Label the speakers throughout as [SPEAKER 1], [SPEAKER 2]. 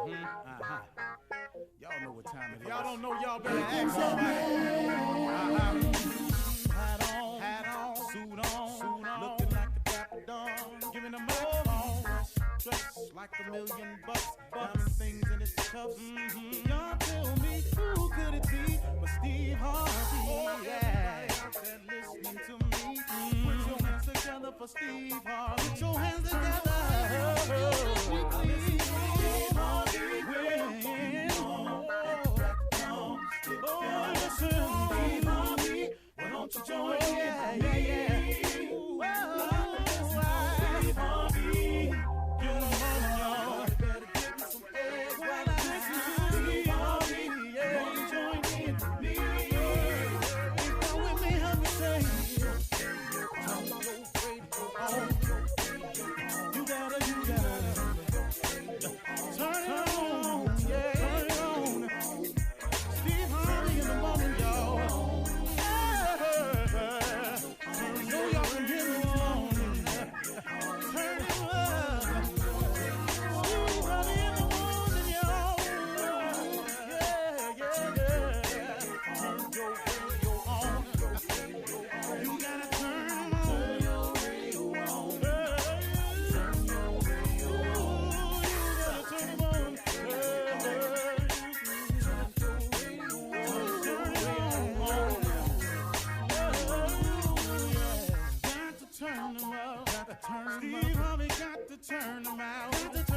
[SPEAKER 1] Y'all know what time it is. Y'all don't know, y'all better ask somebody. Hat on, suit on, looking like a dapper dawn, giving them all dressed like $1,000,000, diamond things in its cuffs. Y'all tell me who could it be but Steve Harvey? Oh, yeah. Listening to me, put your hands together for Steve Harvey. Put your hands together. Steve Harvey. Oh, listen, Steve Harvey. Why don't you join in? Yeah. Steve Harvey. Get on, y'all. Better give me some eggs while I listen to Steve Harvey. Yeah, join in with me. Come with me, help me say. You gotta turn it on, yeah, turn it on. Steve Harvey in the morning, y'all. I know y'all can hear me on. Turn it up. Steve Harvey in the morning, y'all. Yeah. Turn your radio on. You gotta turn your radio on. Turn your radio on. You gotta turn it on. Steve Harvey got to turn them out. Steve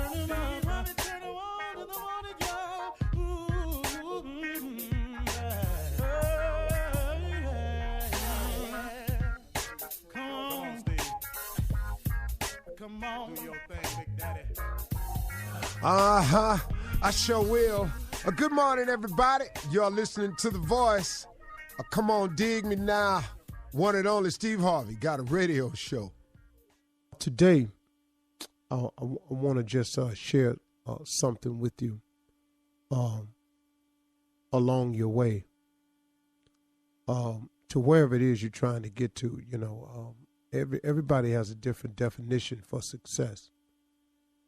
[SPEAKER 1] Harvey turn them on in the morning, y'all. Come on, Steve. Come on. Do your thing, Big Daddy.
[SPEAKER 2] I sure will. Good morning, everybody. You're listening to The Voice. Come on, dig me now. One and only Steve Harvey got a radio show. Today, I want to just share something with you along your way to wherever it is you're trying to get to. You know, everybody has a different definition for success,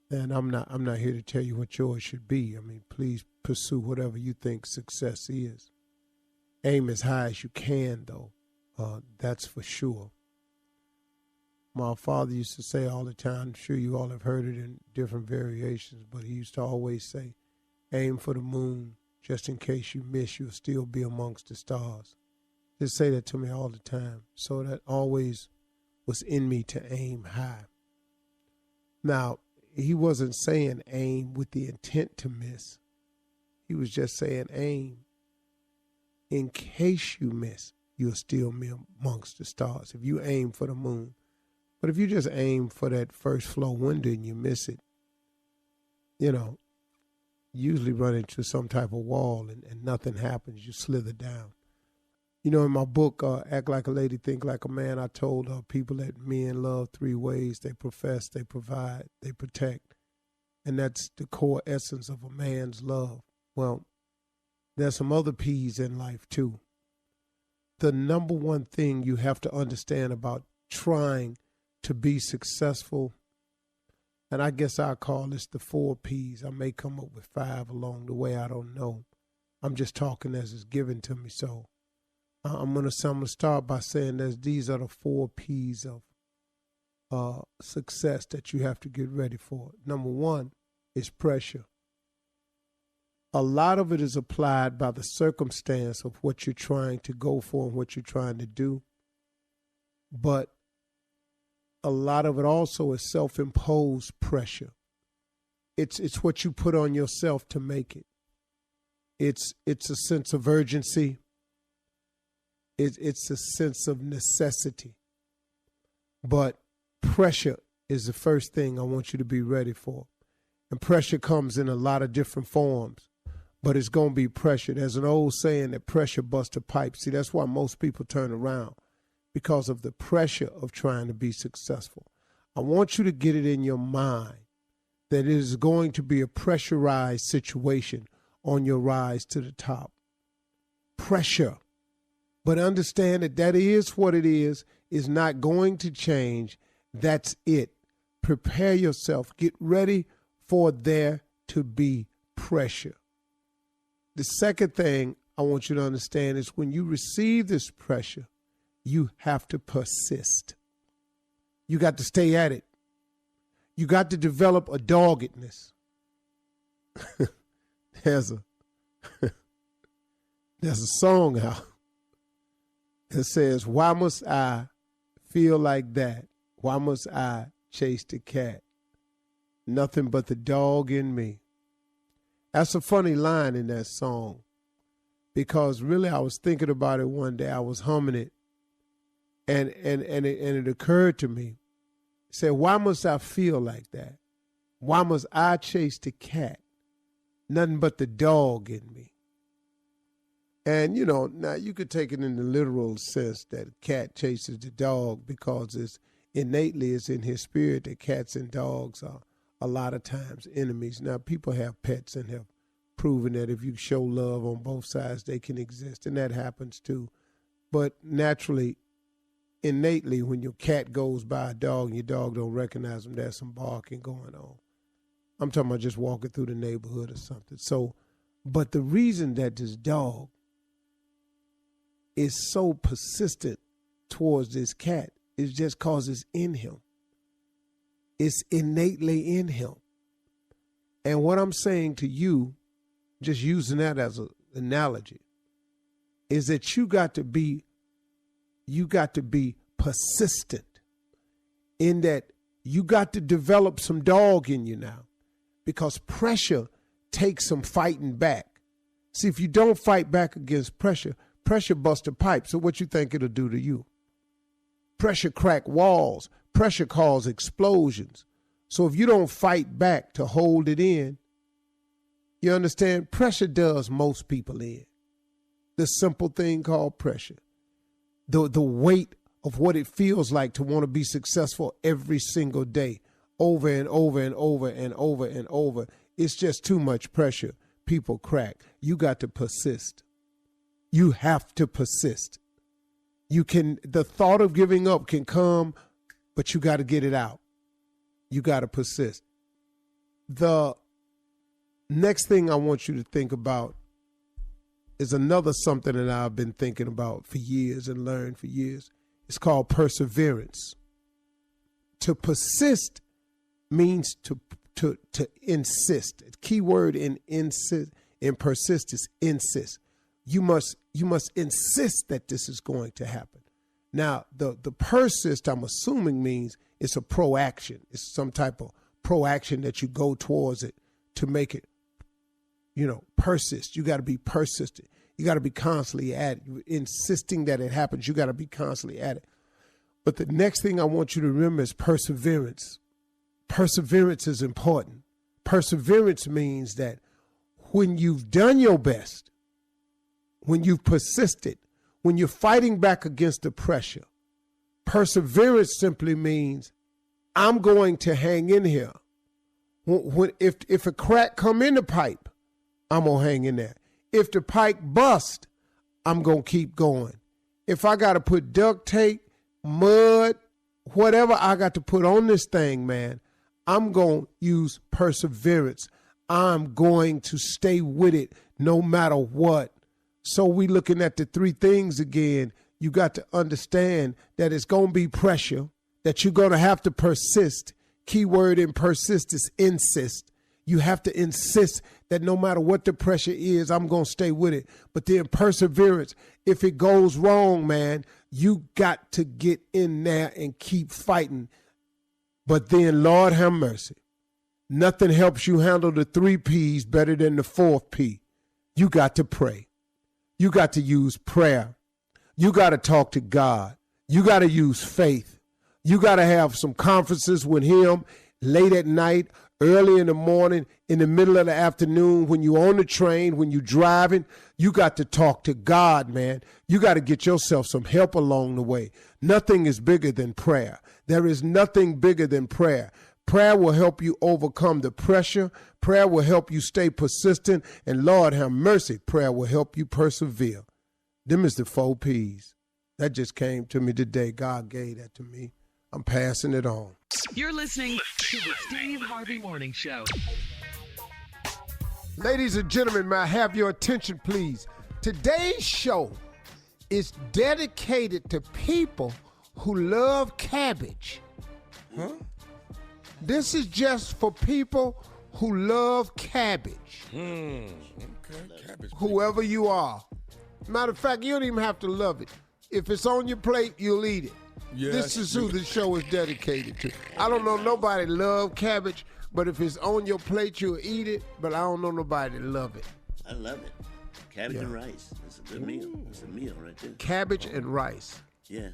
[SPEAKER 2] and I'm not here to tell you what yours should be. I mean, please pursue whatever you think success is. Aim as high as you can, though. That's for sure. My father used to say all the time, I'm sure you all have heard it in different variations, but he used to always say, aim for the moon, just in case you miss, you'll still be amongst the stars. Just say that to me all the time. So that always was in me to aim high. Now, he wasn't saying aim with the intent to miss. He was just saying aim in case you miss, you'll still be amongst the stars. If you aim for the moon. But if you just aim for that first floor window and you miss it, you know, usually run into some type of wall and nothing happens. You slither down. You know, in my book, Act Like a Lady, Think Like a Man, I told people that men love three ways. They profess, they provide, they protect. And that's the core essence of a man's love. Well, there's some other P's in life, too. The number one thing you have to understand about trying to be successful, and I guess I'll call this the 4 P's. I may come up with 5 along the way. I don't know. I'm just talking as it's given to me. So I'm gonna start by saying that these are the 4 P's of success that you have to get ready for. Number 1 is pressure. A lot of it is applied by the circumstance of what you're trying to go for and what you're trying to do. But a lot of it also is self-imposed pressure. It's what you put on yourself to make it. It's a sense of urgency. It's a sense of necessity. But pressure is the first thing I want you to be ready for. And pressure comes in a lot of different forms, but it's going to be pressure. There's an old saying that pressure busts a pipe. See, that's why most people turn around, because of the pressure of trying to be successful. I want you to get it in your mind that it is going to be a pressurized situation on your rise to the top. Pressure. But understand that is what it is not going to change. That's it. Prepare yourself. Get ready for there to be pressure. The second thing I want you to understand is when you receive this pressure, you have to persist. You got to stay at it. You got to develop a doggedness. There's a song out that says, why must I feel like that? Why must I chase the cat? Nothing but the dog in me. That's a funny line in that song, because really I was thinking about it one day. I was humming it, and it occurred to me. It said, why must I feel like that? Why must I chase the cat? Nothing but the dog in me. And, now you could take it in the literal sense that a cat chases the dog because it's innately in his spirit that cats and dogs are a lot of times enemies. Now, people have pets and have proven that if you show love on both sides, they can exist, and that happens too. But naturally, innately, when your cat goes by a dog and your dog don't recognize them, there's some barking going on. I'm talking about just walking through the neighborhood or something. So, but the reason that this dog is so persistent towards this cat is just because it's in him. It's innately in him. And what I'm saying to you, just using that as an analogy, is that you got to be persistent in that you got to develop some dog in you now, because pressure takes some fighting back. See, if you don't fight back against pressure, pressure busts a pipe. So what you think it'll do to you? Pressure crack walls. Pressure causes explosions. So if you don't fight back to hold it in, you understand? Pressure does most people in. The simple thing called pressure. The weight of what it feels like to want to be successful every single day, over and over and over and over and over. It's just too much pressure. People crack. You got to persist. You have to persist. The thought of giving up can come, but you got to get it out. You got to persist. The next thing I want you to think about is another something that I've been thinking about for years and learned for years. It's called perseverance. To persist means to insist. The key word in persist is insist. You must insist that this is going to happen. Now, the persist, I'm assuming, means it's a proaction. It's some type of proaction that you go towards it to make it, persist. You got to be persistent. You got to be constantly at it. You're insisting that it happens. You got to be constantly at it. But the next thing I want you to remember is perseverance. Perseverance is important. Perseverance means that when you've done your best, when you've persisted, when you're fighting back against the pressure, perseverance simply means I'm going to hang in here. If a crack come in the pipe, I'm going to hang in there. If the pipe bust, I'm going to keep going. If I got to put duct tape, mud, whatever I got to put on this thing, man, I'm going to use perseverance. I'm going to stay with it no matter what. So we looking at the three things again. You got to understand that it's going to be pressure, that you're going to have to persist. Key word in persist is insist. You have to insist that no matter what the pressure is, I'm going to stay with it. But then perseverance, if it goes wrong, man, you got to get in there and keep fighting. But then, Lord have mercy, nothing helps you handle the 3 P's better than the 4th P. You got to pray. You got to use prayer. You got to talk to God. You got to use faith. You got to have some conferences with him late at night, early in the morning, in the middle of the afternoon, when you're on the train, when you're driving. You got to talk to God, man. You got to get yourself some help along the way. Nothing is bigger than prayer. There is nothing bigger than prayer. Prayer will help you overcome the pressure. Prayer will help you stay persistent. And Lord have mercy, prayer will help you persevere. Them is the 4 P's. That just came to me today. God gave that to me. I'm passing it on.
[SPEAKER 3] You're listening to the Steve Harvey Morning Show.
[SPEAKER 2] Ladies and gentlemen, may I have your attention, please? Today's show is dedicated to people who love cabbage.
[SPEAKER 3] Huh?
[SPEAKER 2] This is just for people who love cabbage.
[SPEAKER 3] Okay, cabbage.
[SPEAKER 2] Whoever you are. Matter of fact, you don't even have to love it. If it's on your plate, you'll eat it.
[SPEAKER 3] Yeah,
[SPEAKER 2] This is who the show is dedicated to. I don't know nobody love cabbage, but if it's on your plate, you'll eat it. But I don't know nobody that love it.
[SPEAKER 4] I love it. Cabbage and rice. It's a good meal. It's a meal right there.
[SPEAKER 2] Cabbage and rice.
[SPEAKER 4] Yeah.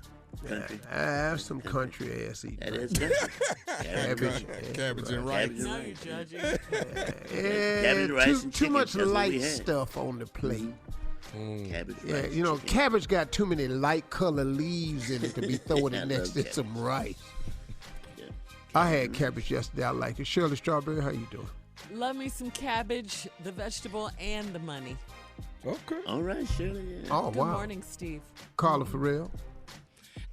[SPEAKER 4] Country.
[SPEAKER 2] I have some country ass eating.
[SPEAKER 4] That is country.
[SPEAKER 3] Cabbage and rice.
[SPEAKER 4] Cabbage and
[SPEAKER 5] Now
[SPEAKER 4] rice.
[SPEAKER 5] you're judging.
[SPEAKER 4] Cabbage, rice, and
[SPEAKER 2] too
[SPEAKER 4] chicken.
[SPEAKER 2] much
[SPEAKER 4] That's what we
[SPEAKER 2] light
[SPEAKER 4] had.
[SPEAKER 2] stuff on the plate.
[SPEAKER 4] Cabbage,
[SPEAKER 2] Yeah,
[SPEAKER 4] rice,
[SPEAKER 2] you know,
[SPEAKER 4] chicken.
[SPEAKER 2] cabbage got too many light color leaves in it to be throwing
[SPEAKER 4] I
[SPEAKER 2] it next
[SPEAKER 4] love
[SPEAKER 2] to some rice.
[SPEAKER 4] Yeah.
[SPEAKER 2] I had cabbage yesterday. I like it. Shirley Strawberry, how you doing?
[SPEAKER 5] Love me some cabbage, the vegetable, and the money.
[SPEAKER 3] Okay.
[SPEAKER 4] All right, Shirley. Yeah.
[SPEAKER 2] Oh,
[SPEAKER 5] Good
[SPEAKER 2] wow.
[SPEAKER 5] morning, Steve.
[SPEAKER 2] Carla Farrell.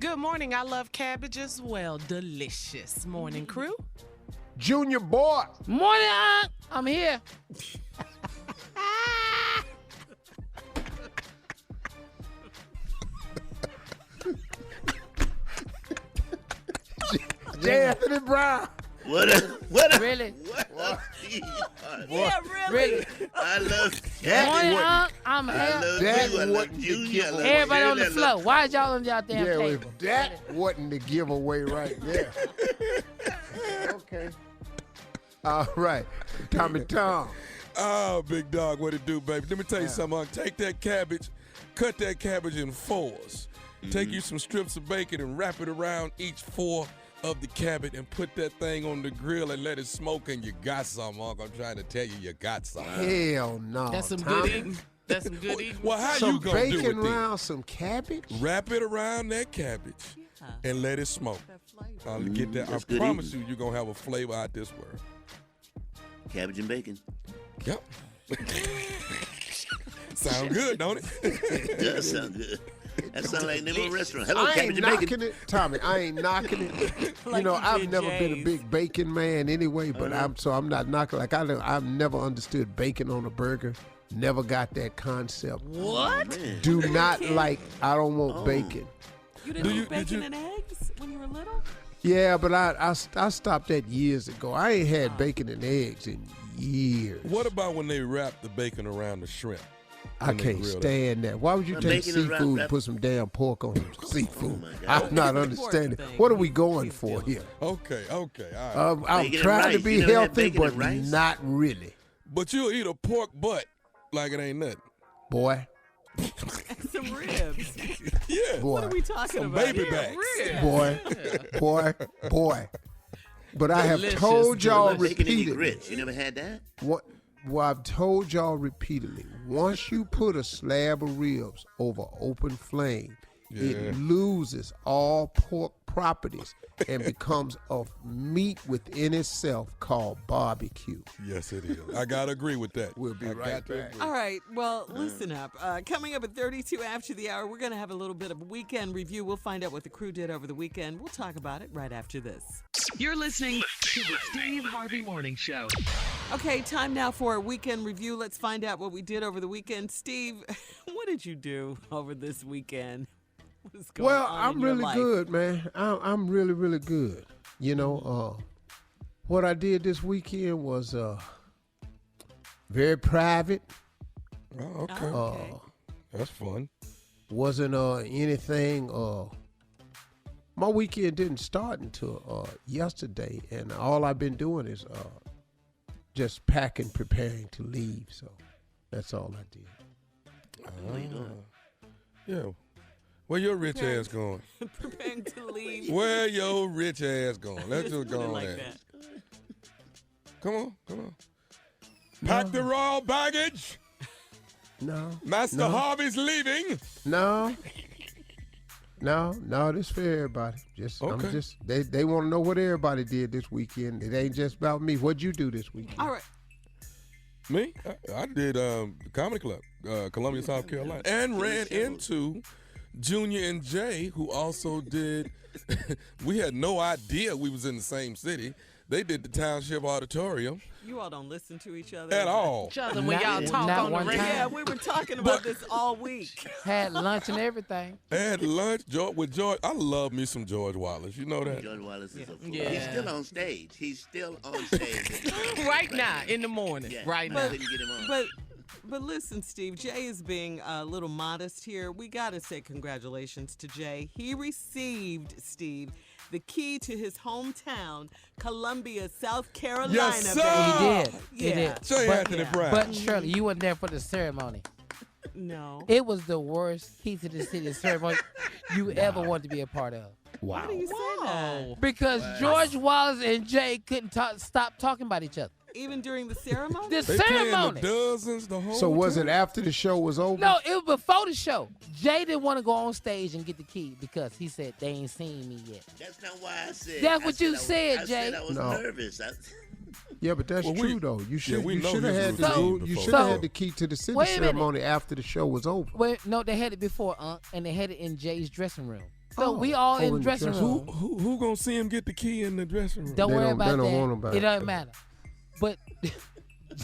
[SPEAKER 6] Good morning. I love cabbage as well. Delicious. Morning, crew.
[SPEAKER 2] Junior Boy.
[SPEAKER 7] Morning, Aunt. I'm here.
[SPEAKER 2] J. Anthony Brown.
[SPEAKER 4] What a
[SPEAKER 7] Really?
[SPEAKER 5] Yeah,
[SPEAKER 7] Really?
[SPEAKER 4] I love
[SPEAKER 7] Morning,
[SPEAKER 4] cabbage.
[SPEAKER 7] Aunt. I'm
[SPEAKER 4] I
[SPEAKER 7] here.
[SPEAKER 4] love
[SPEAKER 2] That
[SPEAKER 4] you. I love
[SPEAKER 2] wasn't the
[SPEAKER 4] Junior. I love
[SPEAKER 7] Everybody on
[SPEAKER 4] Shirley.
[SPEAKER 7] the floor. Why is y'all on y'all damn
[SPEAKER 2] Yeah, well,
[SPEAKER 7] table?
[SPEAKER 2] that wasn't the giveaway right there. Okay. All right. Tommy Tom.
[SPEAKER 3] Oh, big dog, what it do, baby? Let me tell you something. Unc. Take that cabbage, cut that cabbage in fours. Take you some strips of bacon and wrap it around each four of the cabbage and put that thing on the grill and let it smoke, and you got something, Unc. I'm trying to tell you, you got something.
[SPEAKER 2] Hell no.
[SPEAKER 6] That's some
[SPEAKER 2] Tommy.
[SPEAKER 6] good eating. That's some good eating.
[SPEAKER 3] Well, how
[SPEAKER 2] Some
[SPEAKER 3] you gonna do
[SPEAKER 2] bacon
[SPEAKER 3] it then?
[SPEAKER 2] around some cabbage?
[SPEAKER 3] Wrap it around that cabbage and let it smoke.
[SPEAKER 5] That flavor.
[SPEAKER 3] I'll get that.
[SPEAKER 4] That's
[SPEAKER 3] I
[SPEAKER 4] good
[SPEAKER 3] promise
[SPEAKER 4] eating.
[SPEAKER 3] you, you're gonna have a flavor out this world.
[SPEAKER 4] Cabbage and bacon.
[SPEAKER 3] Yep. Sound good, don't it?
[SPEAKER 4] It does sound good. That sounds like a little restaurant. Hello,
[SPEAKER 2] I ain't
[SPEAKER 4] cabbage and
[SPEAKER 2] knocking
[SPEAKER 4] bacon.
[SPEAKER 2] it, Tommy. I ain't knocking it.
[SPEAKER 5] Like
[SPEAKER 2] you know,
[SPEAKER 5] you
[SPEAKER 2] I've
[SPEAKER 5] did
[SPEAKER 2] never been a
[SPEAKER 5] Jay's.
[SPEAKER 2] big bacon man anyway, but I'm not knocking. Like I've never understood bacon on a burger. Never got that concept.
[SPEAKER 5] What?
[SPEAKER 4] Man.
[SPEAKER 2] Do not like. I don't want bacon.
[SPEAKER 5] You didn't
[SPEAKER 3] you-
[SPEAKER 5] eat
[SPEAKER 3] did
[SPEAKER 5] bacon
[SPEAKER 3] you-
[SPEAKER 5] and eggs when you were little?
[SPEAKER 2] Yeah, but I stopped that years ago. I ain't had bacon and eggs in years.
[SPEAKER 3] What about when they wrap the bacon around the shrimp?
[SPEAKER 2] I
[SPEAKER 3] when they
[SPEAKER 2] can't
[SPEAKER 3] grill it?
[SPEAKER 2] stand that. Why would you
[SPEAKER 4] Well,
[SPEAKER 2] take
[SPEAKER 4] bacon is
[SPEAKER 2] seafood and
[SPEAKER 4] wrapped-
[SPEAKER 2] put some damn pork on seafood?
[SPEAKER 4] my God.
[SPEAKER 2] I'm not
[SPEAKER 5] Pork
[SPEAKER 2] understanding.
[SPEAKER 5] thing.
[SPEAKER 2] What are we going for here?
[SPEAKER 3] Okay, all right.
[SPEAKER 2] I'm
[SPEAKER 4] Bacon and
[SPEAKER 2] trying to
[SPEAKER 4] rice.
[SPEAKER 2] be
[SPEAKER 4] You never had
[SPEAKER 2] healthy,
[SPEAKER 4] bacon
[SPEAKER 2] but
[SPEAKER 4] and rice?
[SPEAKER 2] not really.
[SPEAKER 3] But you'll eat a pork butt like it ain't nothing.
[SPEAKER 2] Boy,
[SPEAKER 5] Some ribs.
[SPEAKER 3] Yeah.
[SPEAKER 2] boy,
[SPEAKER 5] What are we talking
[SPEAKER 3] Some
[SPEAKER 5] about?
[SPEAKER 3] baby
[SPEAKER 5] Yeah,
[SPEAKER 3] backs.
[SPEAKER 2] boy. But I have
[SPEAKER 6] Delicious,
[SPEAKER 2] told y'all
[SPEAKER 4] Bacon and eat
[SPEAKER 2] repeatedly.
[SPEAKER 4] grits. You never had that?
[SPEAKER 2] What? Well, I've told y'all repeatedly. Once you put a slab of ribs over open flame,
[SPEAKER 3] Yeah.
[SPEAKER 2] it loses all pork properties and becomes a meat within itself called barbecue.
[SPEAKER 3] Yes, it is. I gotta agree with that.
[SPEAKER 2] We'll be
[SPEAKER 3] I
[SPEAKER 2] right
[SPEAKER 3] got to
[SPEAKER 2] back.
[SPEAKER 3] agree.
[SPEAKER 5] All right, well, listen up. Coming up at 32 after the hour, we're going to have a little bit of a weekend review. We'll find out what the crew did over the weekend. We'll talk about it right after this.
[SPEAKER 8] You're listening to the Steve Harvey Morning Show.
[SPEAKER 5] Okay, time now for a weekend review. Let's find out what we did over the weekend. Steve, what did you do over this weekend? What is going
[SPEAKER 2] Well,
[SPEAKER 5] on
[SPEAKER 2] I'm
[SPEAKER 5] in your
[SPEAKER 2] really
[SPEAKER 5] life?
[SPEAKER 2] good, man. I'm really, really good. You know, what I did this weekend was very private.
[SPEAKER 3] Oh, okay.
[SPEAKER 5] Okay.
[SPEAKER 3] That's fun.
[SPEAKER 2] Wasn't anything. My weekend didn't start until yesterday, and all I've been doing is just packing, preparing to leave. So that's all I did.
[SPEAKER 3] Yeah. Where your rich ass going?
[SPEAKER 5] Preparing to leave.
[SPEAKER 3] Where your rich ass going? Let's just
[SPEAKER 5] Put it
[SPEAKER 3] go on
[SPEAKER 5] like
[SPEAKER 3] there.
[SPEAKER 5] that.
[SPEAKER 3] Come on. Pack the royal baggage.
[SPEAKER 2] No,
[SPEAKER 3] Master Harvey's leaving.
[SPEAKER 2] no, this for everybody.
[SPEAKER 3] Okay.
[SPEAKER 2] They want to know what everybody did this weekend. It ain't just about me. What'd you do this weekend?
[SPEAKER 5] All right.
[SPEAKER 3] Me? I did the Comedy Club, Columbia, South Carolina, and ran into Junior and Jay, who also did. We had no idea we was in the same city. They did the Township Auditorium
[SPEAKER 5] You all don't listen to each other
[SPEAKER 3] at all.
[SPEAKER 6] Each other when y'all talk
[SPEAKER 7] not
[SPEAKER 6] on the
[SPEAKER 7] one
[SPEAKER 6] radio.
[SPEAKER 5] Yeah, we were talking about this all week.
[SPEAKER 7] Had lunch and everything.
[SPEAKER 3] Had lunch with George. I love me some George Wallace. You know that?
[SPEAKER 4] George Wallace is a fool.
[SPEAKER 6] Yeah.
[SPEAKER 4] He's still on stage. He's still on stage.
[SPEAKER 6] Right now, in the morning.
[SPEAKER 4] Yeah.
[SPEAKER 6] Right
[SPEAKER 4] I
[SPEAKER 6] now.
[SPEAKER 4] couldn't get him on.
[SPEAKER 5] But listen, Steve, Jay is being a little modest here. We got to say congratulations to Jay. He received, Steve, the key to his hometown, Columbia, South Carolina.
[SPEAKER 3] Yes, sir.
[SPEAKER 5] baby.
[SPEAKER 7] He did. He
[SPEAKER 5] Yeah.
[SPEAKER 7] did.
[SPEAKER 3] J.
[SPEAKER 7] But-
[SPEAKER 3] Anthony Brown.
[SPEAKER 7] But Shirley, you weren't there for the ceremony.
[SPEAKER 5] No.
[SPEAKER 7] It was the worst key to the city ceremony you ever want to be a part of.
[SPEAKER 5] Why do you say that?
[SPEAKER 7] Because George Wallace and Jay couldn't stop talking about each other.
[SPEAKER 5] Even during the ceremony?
[SPEAKER 7] The
[SPEAKER 3] They playing the
[SPEAKER 7] ceremony.
[SPEAKER 3] dozens the whole
[SPEAKER 2] So was
[SPEAKER 3] time.
[SPEAKER 2] it after the show was over?
[SPEAKER 7] No, it was before the show. Jay didn't want to go on stage and get the key because he said they ain't seen me yet.
[SPEAKER 4] That's not why I said.
[SPEAKER 7] That's
[SPEAKER 4] I
[SPEAKER 7] what you
[SPEAKER 4] I was-
[SPEAKER 7] said,
[SPEAKER 4] I
[SPEAKER 7] Jay.
[SPEAKER 4] said I was
[SPEAKER 2] No.
[SPEAKER 4] nervous.
[SPEAKER 2] Yeah, but that's
[SPEAKER 3] Well, we-
[SPEAKER 2] true though. You should
[SPEAKER 3] we
[SPEAKER 2] you
[SPEAKER 3] know
[SPEAKER 2] should have
[SPEAKER 3] his
[SPEAKER 2] had the
[SPEAKER 3] routine
[SPEAKER 2] you
[SPEAKER 3] before.
[SPEAKER 2] should have
[SPEAKER 7] So-
[SPEAKER 2] had the key to the city
[SPEAKER 7] Wait a minute.
[SPEAKER 2] ceremony after the show was over.
[SPEAKER 7] Well, no, they had it before, and they had it in Jay's dressing room. So
[SPEAKER 2] Oh,
[SPEAKER 7] we all
[SPEAKER 2] oh,
[SPEAKER 7] in the dressing room.
[SPEAKER 3] Who gonna see him get the key in the dressing room?
[SPEAKER 7] Don't
[SPEAKER 2] They
[SPEAKER 7] worry
[SPEAKER 2] don't-
[SPEAKER 7] about
[SPEAKER 2] they
[SPEAKER 7] that.
[SPEAKER 2] don't want about
[SPEAKER 7] it
[SPEAKER 2] it.
[SPEAKER 7] doesn't matter. But
[SPEAKER 6] I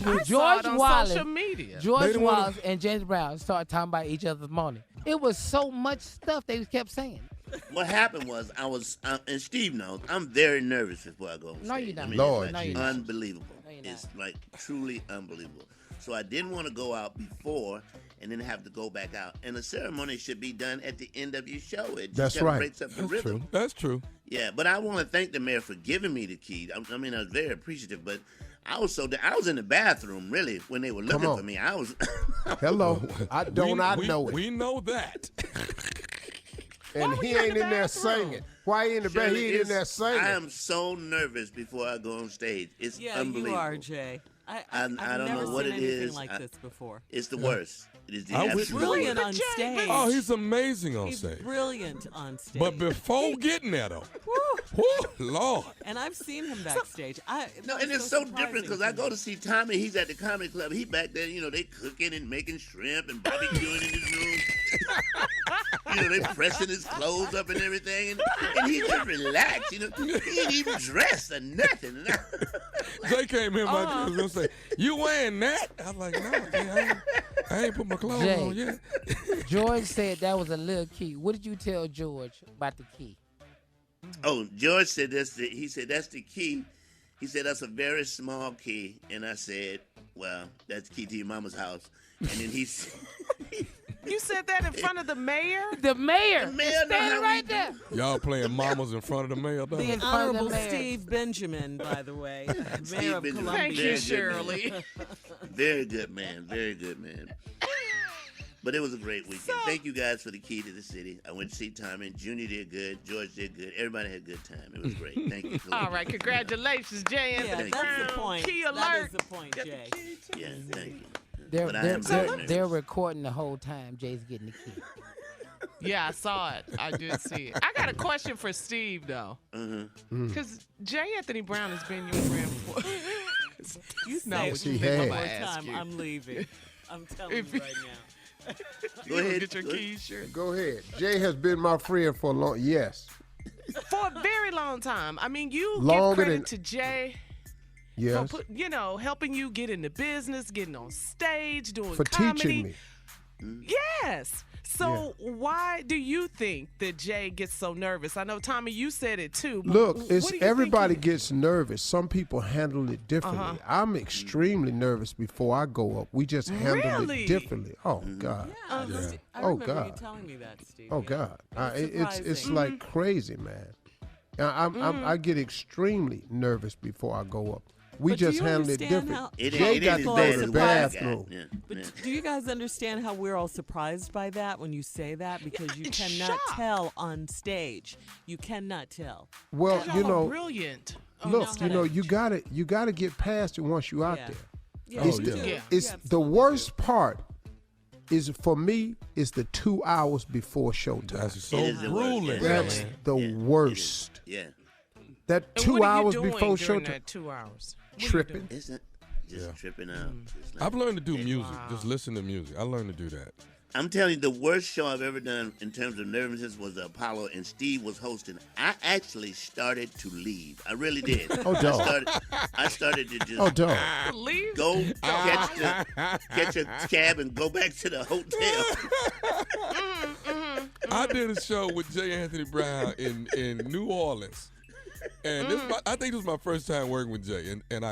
[SPEAKER 7] when
[SPEAKER 6] saw
[SPEAKER 7] George
[SPEAKER 6] it on
[SPEAKER 7] Wallace,
[SPEAKER 6] social media.
[SPEAKER 3] They
[SPEAKER 7] George
[SPEAKER 3] didn't wanna-
[SPEAKER 7] Wallace and James Brown started talking about each other's money. It was so much stuff they kept saying.
[SPEAKER 4] What happened was and Steve knows, I'm very nervous before I go on stage.
[SPEAKER 7] No, you're not.
[SPEAKER 4] I mean,
[SPEAKER 2] Lord
[SPEAKER 4] it's like
[SPEAKER 7] Jesus.
[SPEAKER 4] unbelievable.
[SPEAKER 7] No, you're not.
[SPEAKER 4] It's like truly unbelievable. So I didn't want to go out before and then have to go back out. And the ceremony should be done at the end of your show. It just
[SPEAKER 2] That's
[SPEAKER 4] kinda
[SPEAKER 2] right.
[SPEAKER 4] breaks up the
[SPEAKER 3] That's
[SPEAKER 4] rhythm.
[SPEAKER 3] true. That's true.
[SPEAKER 4] Yeah, but I want to thank the mayor for giving me the key. I mean, I was very appreciative, but I was in the bathroom really when they were looking
[SPEAKER 2] on.
[SPEAKER 4] for me. I was.
[SPEAKER 2] Hello, I know it.
[SPEAKER 3] We know that.
[SPEAKER 2] And
[SPEAKER 6] were
[SPEAKER 2] he
[SPEAKER 6] you in
[SPEAKER 2] ain't
[SPEAKER 6] the
[SPEAKER 2] in there
[SPEAKER 6] bathroom?
[SPEAKER 2] singing. Why he in the bed?
[SPEAKER 4] Shirley,
[SPEAKER 2] He ain't in there singing.
[SPEAKER 4] I am so nervous before I go on stage. It's
[SPEAKER 5] Yeah,
[SPEAKER 4] unbelievable.
[SPEAKER 5] you are, Jay.
[SPEAKER 4] I
[SPEAKER 5] I've
[SPEAKER 4] don't
[SPEAKER 5] never
[SPEAKER 4] know what
[SPEAKER 5] seen
[SPEAKER 4] it
[SPEAKER 5] anything
[SPEAKER 4] is.
[SPEAKER 5] like this before.
[SPEAKER 4] It's the worst. It is the
[SPEAKER 3] I
[SPEAKER 4] absolute
[SPEAKER 3] wish-
[SPEAKER 5] Brilliant
[SPEAKER 4] worst.
[SPEAKER 5] on
[SPEAKER 6] Jay,
[SPEAKER 5] stage.
[SPEAKER 3] Oh, he's amazing on
[SPEAKER 5] He's
[SPEAKER 3] stage.
[SPEAKER 5] brilliant on stage.
[SPEAKER 3] But before getting there, though, whoo, Lord.
[SPEAKER 5] And I've seen him backstage.
[SPEAKER 4] No, and it's so different because I go to see Tommy. He's at the comedy club. He back there, they cooking and making shrimp and barbecuing in his room. They pressing his clothes up and everything, and he just relaxed. He ain't even dressed or nothing.
[SPEAKER 3] Jay came in my room and said, "You wearing that?" I was like, "No, Jay, I ain't put my clothes
[SPEAKER 7] Jay.
[SPEAKER 3] on yet."
[SPEAKER 7] George said that was a little key. What did you tell George about the key?
[SPEAKER 4] Oh, George said he said that's the key. He said that's a very small key, and I said, well, that's the key to your mama's house. And then he said,
[SPEAKER 6] You said that in front of the mayor?
[SPEAKER 7] The mayor.
[SPEAKER 4] The mayor
[SPEAKER 7] is
[SPEAKER 4] know how
[SPEAKER 7] standing
[SPEAKER 4] we
[SPEAKER 7] right
[SPEAKER 4] do.
[SPEAKER 7] there.
[SPEAKER 3] Y'all playing mamas in front of the mayor, though?
[SPEAKER 5] The
[SPEAKER 7] in front of the
[SPEAKER 5] Honorable
[SPEAKER 7] mayor.
[SPEAKER 5] Steve Benjamin, by the way, Mayor of
[SPEAKER 4] Benjamin.
[SPEAKER 5] Columbia.
[SPEAKER 6] Thank
[SPEAKER 4] Very
[SPEAKER 6] you,
[SPEAKER 4] good,
[SPEAKER 6] Shirley.
[SPEAKER 4] very good man, very good man. But it was a great weekend. Thank you guys for the key to the city. I went to see Tommy. Junior did good. George did good. Everybody had a good time. It was great. Thank you.
[SPEAKER 6] All right, congratulations, Jay
[SPEAKER 5] Yeah,
[SPEAKER 6] Anthony
[SPEAKER 5] that's
[SPEAKER 6] Brown.
[SPEAKER 5] the point.
[SPEAKER 6] Key
[SPEAKER 5] That
[SPEAKER 6] alert.
[SPEAKER 5] is the point, Jay.
[SPEAKER 4] Yeah, thank you.
[SPEAKER 7] They're,
[SPEAKER 4] But I
[SPEAKER 7] they're,
[SPEAKER 4] am very
[SPEAKER 7] they're,
[SPEAKER 4] nervous.
[SPEAKER 7] they're recording the whole time Jay's getting the key.
[SPEAKER 6] Yeah, I saw it. I did see it. I got a question for Steve, though. Because Jay Anthony Brown has been your friend for...
[SPEAKER 5] You
[SPEAKER 6] know
[SPEAKER 5] say
[SPEAKER 6] what
[SPEAKER 5] it
[SPEAKER 2] you
[SPEAKER 5] one
[SPEAKER 2] had.
[SPEAKER 5] more
[SPEAKER 6] I'ma ask
[SPEAKER 5] time,
[SPEAKER 6] you.
[SPEAKER 5] I'm leaving. I'm telling
[SPEAKER 6] If-
[SPEAKER 5] you right now.
[SPEAKER 4] Go ahead.
[SPEAKER 6] Get your
[SPEAKER 4] Go ahead.
[SPEAKER 6] keys, sure.
[SPEAKER 2] Go ahead. Jay has been my friend for a long. Yes,
[SPEAKER 6] For a very long time. I mean, you
[SPEAKER 2] Longer
[SPEAKER 6] give credit
[SPEAKER 2] than-
[SPEAKER 6] to Jay
[SPEAKER 2] yes.
[SPEAKER 6] for helping you get into business, getting on stage, doing
[SPEAKER 2] For
[SPEAKER 6] comedy.
[SPEAKER 2] teaching me.
[SPEAKER 6] Yes. So why do you think that Jay gets so nervous? I know, Tommy, you said it too. But
[SPEAKER 2] Look,
[SPEAKER 6] what
[SPEAKER 2] it's
[SPEAKER 6] do you
[SPEAKER 2] everybody
[SPEAKER 6] think
[SPEAKER 2] gets nervous. Some people handle it differently. I'm extremely nervous before I go up. We just handle
[SPEAKER 6] Really?
[SPEAKER 2] it differently. Oh God.
[SPEAKER 5] I
[SPEAKER 2] Oh,
[SPEAKER 5] remember you
[SPEAKER 2] God.
[SPEAKER 5] telling me that, Steve.
[SPEAKER 2] Oh
[SPEAKER 5] yeah.
[SPEAKER 2] God.
[SPEAKER 5] It was
[SPEAKER 2] It's
[SPEAKER 5] surprising.
[SPEAKER 2] like crazy, man. I get extremely nervous before I go up. We
[SPEAKER 5] But do
[SPEAKER 2] just
[SPEAKER 5] you
[SPEAKER 2] handle it
[SPEAKER 5] understand
[SPEAKER 2] different.
[SPEAKER 5] how-
[SPEAKER 4] It
[SPEAKER 2] Jay
[SPEAKER 4] ain't
[SPEAKER 2] got
[SPEAKER 4] as
[SPEAKER 2] to
[SPEAKER 4] bad
[SPEAKER 2] go
[SPEAKER 4] as
[SPEAKER 2] to the
[SPEAKER 4] what I got.
[SPEAKER 2] bathroom.
[SPEAKER 4] Yeah,
[SPEAKER 5] But
[SPEAKER 4] yeah.
[SPEAKER 5] do you guys understand how we're all surprised by that when you say that? Because you
[SPEAKER 6] it's
[SPEAKER 5] cannot
[SPEAKER 6] shock.
[SPEAKER 5] tell on stage. You cannot tell.
[SPEAKER 2] Well,
[SPEAKER 6] Y'all
[SPEAKER 2] you
[SPEAKER 6] are
[SPEAKER 2] know,
[SPEAKER 6] brilliant.
[SPEAKER 2] look,
[SPEAKER 5] no.
[SPEAKER 2] you gotta get past it once you out
[SPEAKER 5] Yeah.
[SPEAKER 2] there.
[SPEAKER 5] Yeah,
[SPEAKER 2] It's
[SPEAKER 5] you
[SPEAKER 2] the,
[SPEAKER 5] do.
[SPEAKER 6] Yeah.
[SPEAKER 2] it's
[SPEAKER 5] You
[SPEAKER 2] the
[SPEAKER 5] absolutely
[SPEAKER 2] worst part is for me is the 2 hours before showtime.
[SPEAKER 3] That's so
[SPEAKER 4] It is the worst,
[SPEAKER 3] grueling,
[SPEAKER 4] yeah.
[SPEAKER 2] That's
[SPEAKER 3] man.
[SPEAKER 2] the
[SPEAKER 4] Yeah,
[SPEAKER 2] worst.
[SPEAKER 4] Yeah.
[SPEAKER 2] That
[SPEAKER 6] And
[SPEAKER 2] 2
[SPEAKER 6] what are you
[SPEAKER 2] hours
[SPEAKER 6] doing
[SPEAKER 2] before
[SPEAKER 6] during
[SPEAKER 2] showtime.
[SPEAKER 6] that 2 hours? What are you
[SPEAKER 2] Tripping.
[SPEAKER 6] doing?
[SPEAKER 4] It's not just
[SPEAKER 3] Yeah.
[SPEAKER 4] tripping out. It's like-
[SPEAKER 3] I've learned to do music. Just listen to music. I learned to do that.
[SPEAKER 4] I'm telling you, the worst show I've ever done in terms of nervousness was the Apollo, and Steve was hosting. I actually started to leave. I really did.
[SPEAKER 2] Oh, dog.
[SPEAKER 4] I started to just
[SPEAKER 6] Leave?
[SPEAKER 4] go catch a cab and go back to the hotel.
[SPEAKER 3] I did a show with J. Anthony Brown in New Orleans. And I think this was my first time working with Jay. And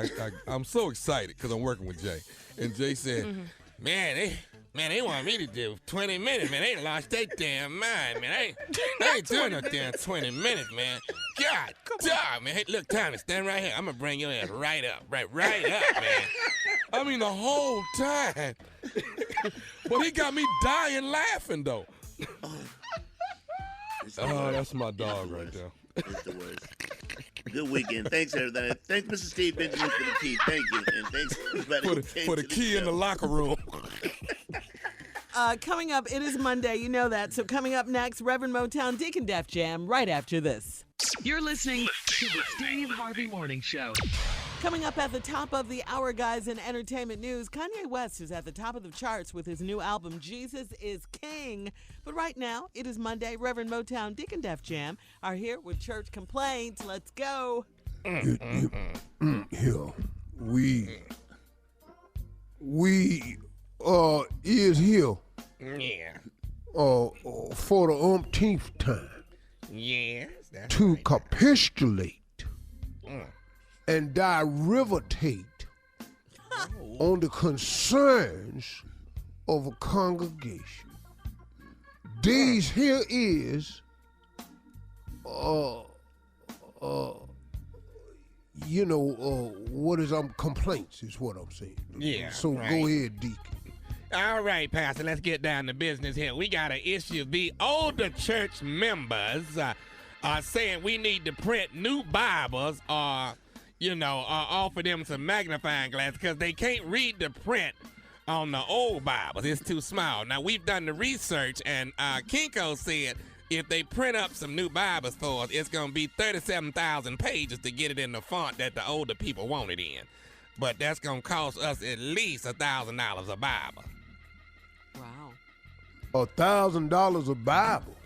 [SPEAKER 3] I'm so excited because I'm working with Jay. And Jay said, Man, they want me to do 20 minutes, man. They lost their damn mind, man. I ain't doing no damn 20 minutes, man. God dog, man. Hey, look, Tommy, stand right here. I'm going to bring your ass right up, right up, man. I mean, the whole time. But he got me dying laughing, though. Oh, that's my dog right there.
[SPEAKER 4] It's the worst. Good weekend. Thanks, everybody. Thanks, Mr. Steve Benjamin, for the key. Thank you. And thanks, everybody,
[SPEAKER 3] for the key in the locker room.
[SPEAKER 5] Coming up, it is Monday. You know that. So coming up next, Reverend Motown Deacon Def Jam right after this.
[SPEAKER 8] You're listening to the Steve Harvey Morning Show.
[SPEAKER 5] Coming up at the top of the hour, guys, in entertainment news, Kanye West is at the top of the charts with his new album, Jesus is King. But right now, it is Monday. Reverend Motown Deacon Def Jam are here with church complaints. Let's go.
[SPEAKER 2] Here, we is here.
[SPEAKER 9] Yeah.
[SPEAKER 2] For the umpteenth time.
[SPEAKER 9] Yes, that's
[SPEAKER 2] to
[SPEAKER 9] right.
[SPEAKER 2] capitulate and derivatate on the concerns of a congregation. These here is what is complaints is what I'm saying.
[SPEAKER 9] Yeah.
[SPEAKER 2] So
[SPEAKER 9] right.
[SPEAKER 2] go ahead, Deacon.
[SPEAKER 9] All right, Pastor, let's get down to business here. We got an issue. The older church members are saying we need to print new Bibles or, offer them some magnifying glass because they can't read the print on the old Bibles. It's too small. Now, we've done the research, and Kinko said if they print up some new Bibles for us, it's going to be 37,000 pages to get it in the font that the older people want it in. But that's going to cost us at least $1,000 a Bible.
[SPEAKER 5] Wow.
[SPEAKER 2] $1,000 a Bible.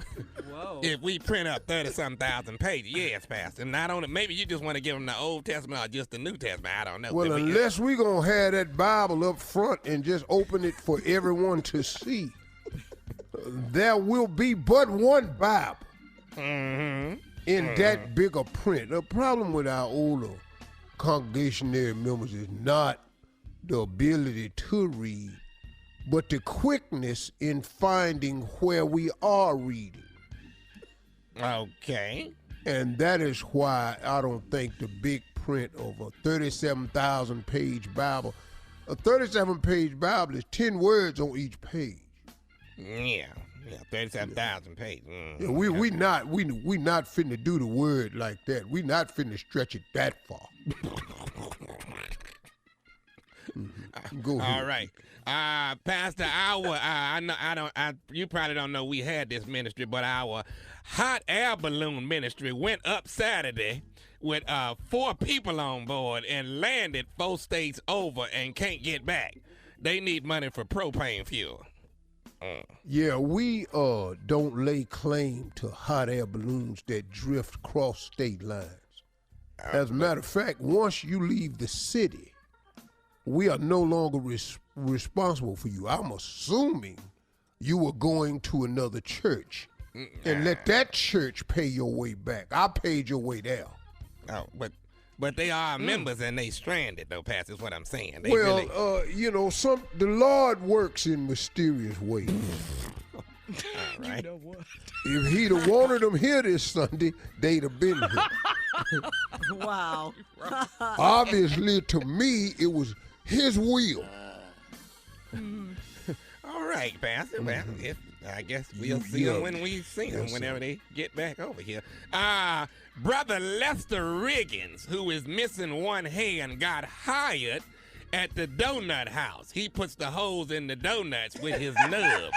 [SPEAKER 5] Whoa.
[SPEAKER 9] If we print up 30-something thousand pages, yes, Pastor. And not only, maybe you just want to give them the Old Testament or just the New Testament. I don't know.
[SPEAKER 2] Well, unless we going to have that Bible up front and just open it for everyone to see, there will be but one Bible in that bigger print. The problem with our older congregationary members is not the ability to read, but the quickness in finding where we are reading.
[SPEAKER 9] Okay.
[SPEAKER 2] And that is why I don't think the big print of a 37,000-page Bible, a 37-page Bible is 10 words on each page.
[SPEAKER 9] Yeah, 37,000 pages.
[SPEAKER 2] Yeah, we not finna do the word like that. We not finna stretch it that far. Go ahead.
[SPEAKER 9] All right. Pastor, you probably don't know we had this ministry, but our hot air balloon ministry went up Saturday with 4 people on board and landed 4 states over and can't get back. They need money for propane fuel.
[SPEAKER 2] Yeah, we don't lay claim to hot air balloons that drift cross state lines. As a matter of fact, once you leave the city, we are no longer responsible for you. I'm assuming you were going to another church and let that church pay your way back. I paid your way there.
[SPEAKER 9] Oh, but they are members and they stranded though, Pastor, is what I'm saying. They
[SPEAKER 2] the Lord works in mysterious ways.
[SPEAKER 9] All right.
[SPEAKER 6] You know what?
[SPEAKER 2] If he'd have wanted them here this Sunday, they'd have been here.
[SPEAKER 5] Wow.
[SPEAKER 2] Obviously, to me, it was his will.
[SPEAKER 9] All right, Pastor. Well, I guess we'll see them when we see them, whenever they get back over here. Brother Lester Riggins, who is missing one hand, got hired at the donut house. He puts the holes in the donuts with his nub.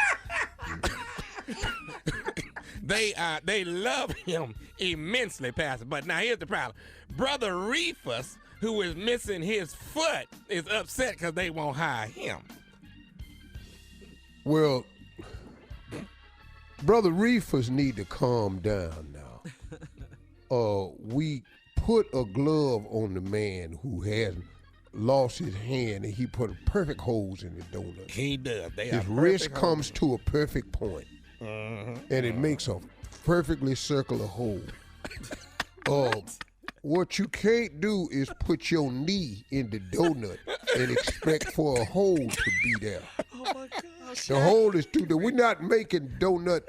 [SPEAKER 9] They love him immensely, Pastor. But now here's the problem. Brother Reefus, who is missing his foot, is upset because they won't hire him.
[SPEAKER 2] Well, Brother Reefers need to calm down now. We put a glove on the man who has lost his hand, and he put perfect holes in the donut.
[SPEAKER 9] He does.
[SPEAKER 2] His wrist comes to a perfect point, and it makes a perfectly circular hole. What you can't do is put your knee in the donut and expect for a hole to be there.
[SPEAKER 5] Oh my gosh.
[SPEAKER 2] The hole is too there. We're not making donut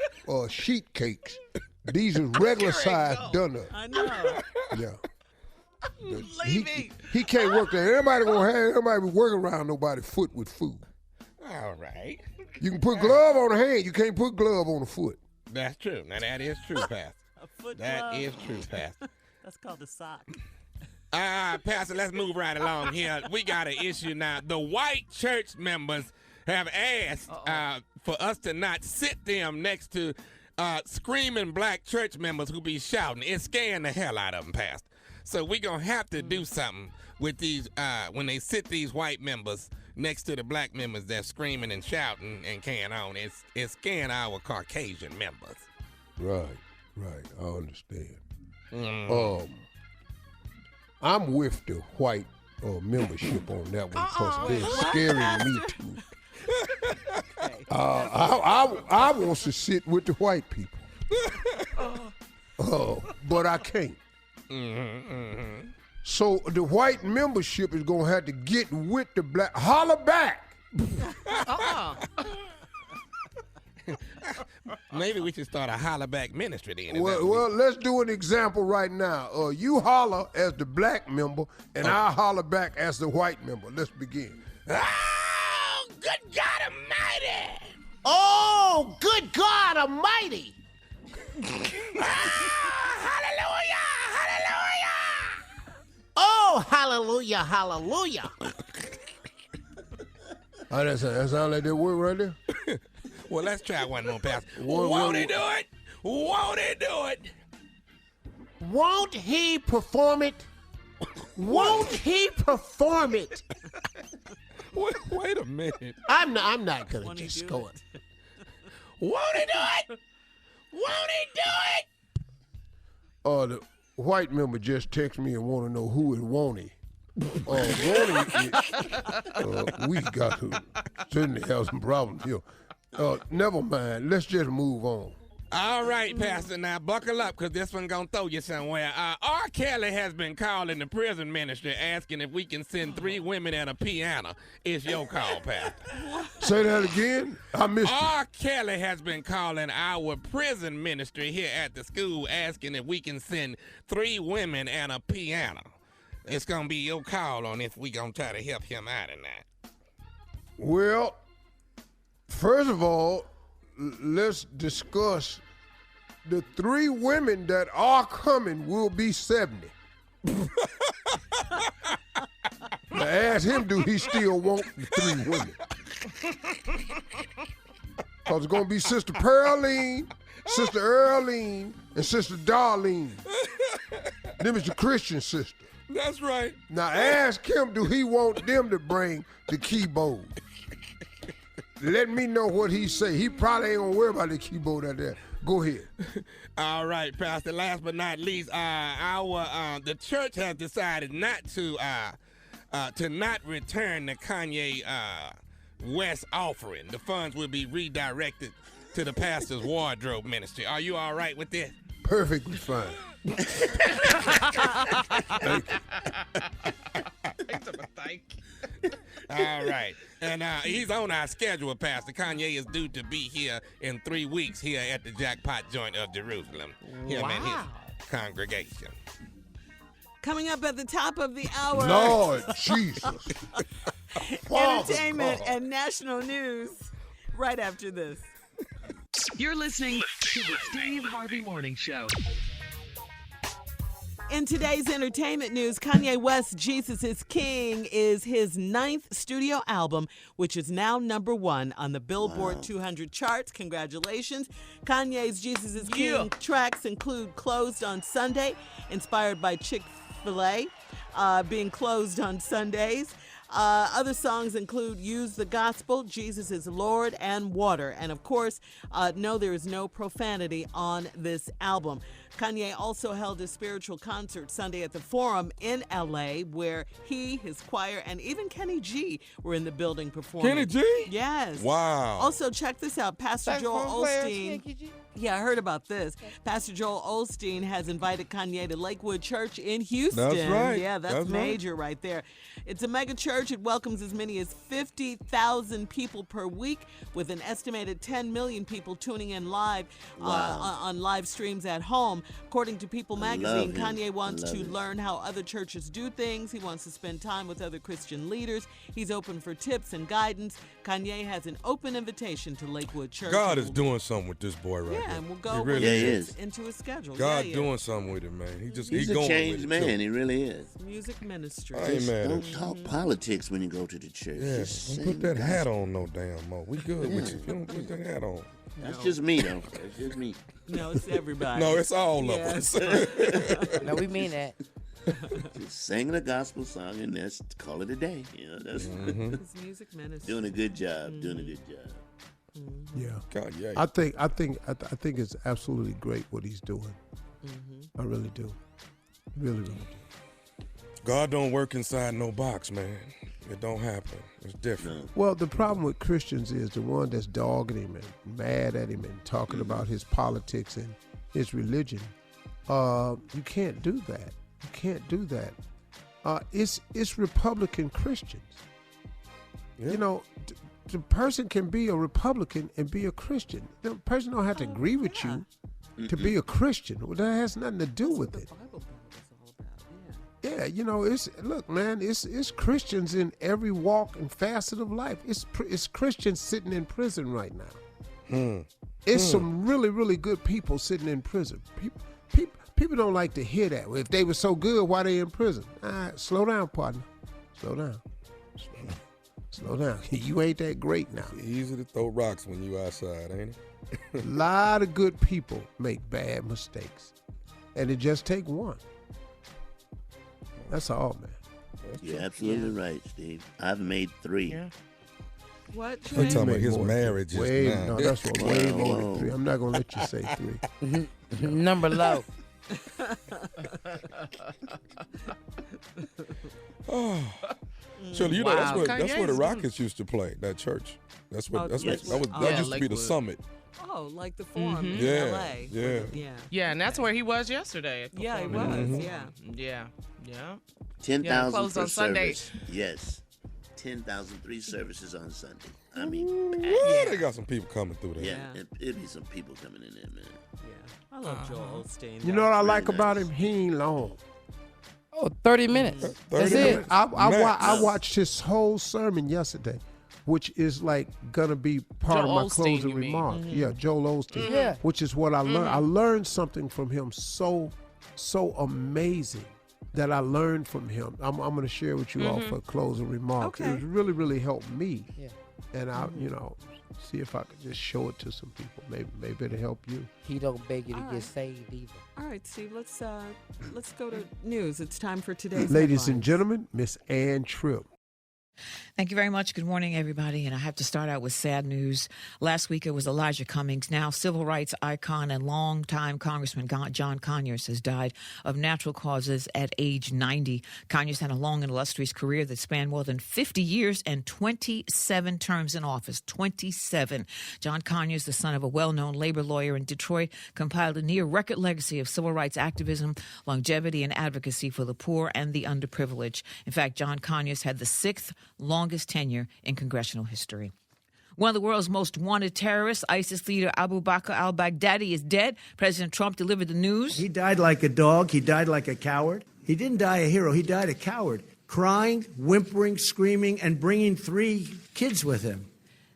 [SPEAKER 2] sheet cakes. These are regular sized donuts.
[SPEAKER 5] I know.
[SPEAKER 2] Yeah.
[SPEAKER 5] Leaving.
[SPEAKER 2] He can't work there. Everybody be working around nobody's foot with food.
[SPEAKER 9] All right.
[SPEAKER 2] You can put glove on the hand. You can't put glove on the foot.
[SPEAKER 9] That's true. Now, that is true, Pastor.
[SPEAKER 5] A foot
[SPEAKER 9] That
[SPEAKER 5] glove.
[SPEAKER 9] is true, Pastor.
[SPEAKER 5] That's called a sock.
[SPEAKER 9] Pastor, let's move right along here. We got an issue now. The white church members have asked for us to not sit them next to screaming black church members who be shouting. It's scaring the hell out of them, Pastor. So we're going to have to do something with these, when they sit these white members next to the black members that's screaming and shouting and carrying on. It's scaring our Caucasian members.
[SPEAKER 2] Right. I understand. I'm with the white membership on that one because they're scaring me too. I want to sit with the white people. But I can't. So the white membership is going to have to get with the black. Holler back.
[SPEAKER 9] Maybe we should start a holler back ministry then.
[SPEAKER 2] Well, let's do an example right now. You holler as the black member, and I holler back as the white member. Let's begin.
[SPEAKER 9] Oh, good God Almighty!
[SPEAKER 7] Oh, good God Almighty!
[SPEAKER 9] Hallelujah!
[SPEAKER 7] Oh, hallelujah, hallelujah!
[SPEAKER 2] That sound like that word right there?
[SPEAKER 9] Well, let's try one more, Pastor.
[SPEAKER 2] Won't
[SPEAKER 9] he do it? Won't he do it?
[SPEAKER 7] Won't he perform it? Won't he perform it?
[SPEAKER 9] Wait a minute.
[SPEAKER 7] I'm not gonna just go it.
[SPEAKER 9] Won't he do it? Won't he do it?
[SPEAKER 2] The white member just texted me and want to know who is Wonty. Wonty is, we got to certainly have some problems here. Never mind. Let's just move on.
[SPEAKER 9] All right, Pastor. Now buckle up, because this one gonna throw you somewhere. R. Kelly has been calling the prison ministry asking if we can send 3 women and a piano. It's your call, Pastor.
[SPEAKER 2] Say that again? I missed it.
[SPEAKER 9] R. Kelly has been calling our prison ministry here at the school asking if we can send 3 women and a piano. It's gonna be your call on if we gonna try to help him out in that.
[SPEAKER 2] Well, first of all, let's discuss the 3 women that are coming will be 70. Now ask him, do he still want the 3 women? Because it's going to be Sister Pearline, Sister Earline, and Sister Darlene. Them is the Christian sister.
[SPEAKER 9] That's right.
[SPEAKER 2] Now ask him, do he want them to bring the keyboard? Let me know what he say. He probably ain't gonna worry about the keyboard out there. Go ahead.
[SPEAKER 9] All right, Pastor. Last but not least, the church has decided not to not return the Kanye West offering. The funds will be redirected to the pastor's wardrobe ministry. Are you all right with this?
[SPEAKER 2] Perfectly fine.
[SPEAKER 6] Thank you.
[SPEAKER 9] All right. And he's on our schedule, Pastor. Kanye is due to be here in 3 weeks here at the Jackpot Joint of Jerusalem. Him and his congregation.
[SPEAKER 5] Coming up at the top of the hour.
[SPEAKER 2] Lord Jesus.
[SPEAKER 5] Entertainment and national news right after this.
[SPEAKER 8] You're listening to the Steve Harvey Morning Show.
[SPEAKER 5] In today's entertainment news, Kanye West's Jesus is King is his 9th studio album, which is now #1 on the Billboard 200 charts. Congratulations. Kanye's Jesus is King tracks include Closed on Sunday, inspired by Chick-fil-A being closed on Sundays. Other songs include Use the Gospel, Jesus is Lord, and Water. And of course, no, there is no profanity on this album. Kanye also held a spiritual concert Sunday at the Forum in L.A., where he, his choir, and even Kenny G were in the building performing.
[SPEAKER 3] Kenny G?
[SPEAKER 5] Yes.
[SPEAKER 3] Wow.
[SPEAKER 5] Also, check this out. Pastor Joel Osteen. Yeah, I heard about this. Pastor Joel Osteen has invited Kanye to Lakewood Church in Houston.
[SPEAKER 3] That's right.
[SPEAKER 5] Yeah, that's major right there. It's a mega church. It welcomes as many as 50,000 people per week, with an estimated 10 million people tuning in live on live streams at home. According to People magazine, Kanye wants to learn how other churches do things. He wants to spend time with other Christian leaders. He's open for tips and guidance. Kanye has an open invitation to Lakewood Church.
[SPEAKER 3] God is doing something with this boy right now.
[SPEAKER 5] Yeah, and we'll go into his schedule.
[SPEAKER 3] God doing something with him, man.
[SPEAKER 4] He's a changed man. He really is.
[SPEAKER 5] Music ministry.
[SPEAKER 4] Don't talk politics when you go to the church.
[SPEAKER 3] Yeah, don't put that hat on no damn more. We good with you. If you don't put that hat on.
[SPEAKER 4] That's just me, though. That's just me.
[SPEAKER 5] No, it's everybody.
[SPEAKER 3] No, it's all of us.
[SPEAKER 7] No, we mean that.
[SPEAKER 4] Just singing a gospel song and let's call it a day. You know, that's
[SPEAKER 5] It's music ministry.
[SPEAKER 4] doing a good job. Doing a good job.
[SPEAKER 2] Yeah.
[SPEAKER 3] God, yeah.
[SPEAKER 2] I think it's absolutely great what he's doing. I really do. Really, really do.
[SPEAKER 3] God don't work inside no box, man. It don't happen. It's different.
[SPEAKER 2] Well, the problem with Christians is the one that's dogging him and mad at him and talking about his politics and his religion. You can't do that. You can't do that. It's Republican Christians. Yeah. You know, the person can be a Republican and be a Christian. The person don't have to agree with you to be a Christian. Well, that has nothing to do with it. Yeah, you know, look, man, it's Christians in every walk and facet of life. It's Christians sitting in prison right now. It's some really, really good people sitting in prison. People don't like to hear that. If they were so good, why they in prison? All right, slow down, partner. Slow down. Slow down. You ain't that great now.
[SPEAKER 3] It's easy to throw rocks when you outside, ain't it?
[SPEAKER 2] A lot of good people make bad mistakes, and it just take one. That's all, man.
[SPEAKER 4] You're absolutely right, Steve. I've made 3.
[SPEAKER 6] Yeah.
[SPEAKER 5] What?
[SPEAKER 3] I'm talking about his marriage.
[SPEAKER 2] No, that's what way more than 3. I'm not gonna let you say 3.
[SPEAKER 7] Number low.
[SPEAKER 3] Shirley, you know that's where the Rockets used to play. That church. That used to be the Summit.
[SPEAKER 5] Oh, like the Forum in
[SPEAKER 3] Yeah,
[SPEAKER 5] L.A.
[SPEAKER 3] yeah.
[SPEAKER 6] Yeah, and that's where he was yesterday.
[SPEAKER 5] Yeah, he was.
[SPEAKER 6] Yeah.
[SPEAKER 4] 10,000
[SPEAKER 6] closed on Sunday.
[SPEAKER 4] service. Yes. 10,003 services on Sunday. I mean,
[SPEAKER 3] They got some people coming through there.
[SPEAKER 4] yeah, it'd be some people coming in there, man.
[SPEAKER 5] I love Joel Osteen.
[SPEAKER 2] You know what I like
[SPEAKER 4] Really
[SPEAKER 2] about
[SPEAKER 4] nice.
[SPEAKER 2] him? He ain't long.
[SPEAKER 7] Oh, 30 minutes.
[SPEAKER 3] 30
[SPEAKER 7] That's
[SPEAKER 3] minutes.
[SPEAKER 7] it.
[SPEAKER 2] I watched his whole sermon yesterday, which is like gonna be part
[SPEAKER 6] Joel
[SPEAKER 2] of my
[SPEAKER 6] Osteen,
[SPEAKER 2] closing
[SPEAKER 6] you mean.
[SPEAKER 2] remark. Yeah, Joel Osteen.
[SPEAKER 7] Yeah.
[SPEAKER 2] Which is what I learned. I learned something from him so amazing that I learned from him. I'm going to share with you all for a closing remark.
[SPEAKER 5] Okay.
[SPEAKER 2] It really, really helped me.
[SPEAKER 7] Yeah.
[SPEAKER 2] And I, see if I could just show it to some people. Maybe it'll help you.
[SPEAKER 7] He don't beg you to
[SPEAKER 5] All
[SPEAKER 7] get
[SPEAKER 5] right.
[SPEAKER 7] saved either.
[SPEAKER 5] All right, Steve, let's go to news. It's time for today's
[SPEAKER 2] Ladies and
[SPEAKER 5] headlines.
[SPEAKER 2] gentlemen, Miss Ann Tripp.
[SPEAKER 10] Thank you very much. Good morning, everybody. And I have to start out with sad news. Last week, it was Elijah Cummings, now civil rights icon and longtime Congressman John Conyers, has died of natural causes at age 90. Conyers had a long and illustrious career that spanned more than 50 years and 27 terms in office. 27. John Conyers, the son of a well-known labor lawyer in Detroit, compiled a near-record legacy of civil rights activism, longevity, and advocacy for the poor and the underprivileged. In fact, John Conyers had the 6th longest tenure in congressional history. One of the world's most wanted terrorists, ISIS leader Abu Bakr al-Baghdadi, is dead. President Trump delivered the news.
[SPEAKER 11] He died like a dog. He died like a coward. He didn't die a hero. He died a coward, crying, whimpering, screaming, and bringing 3 kids with him.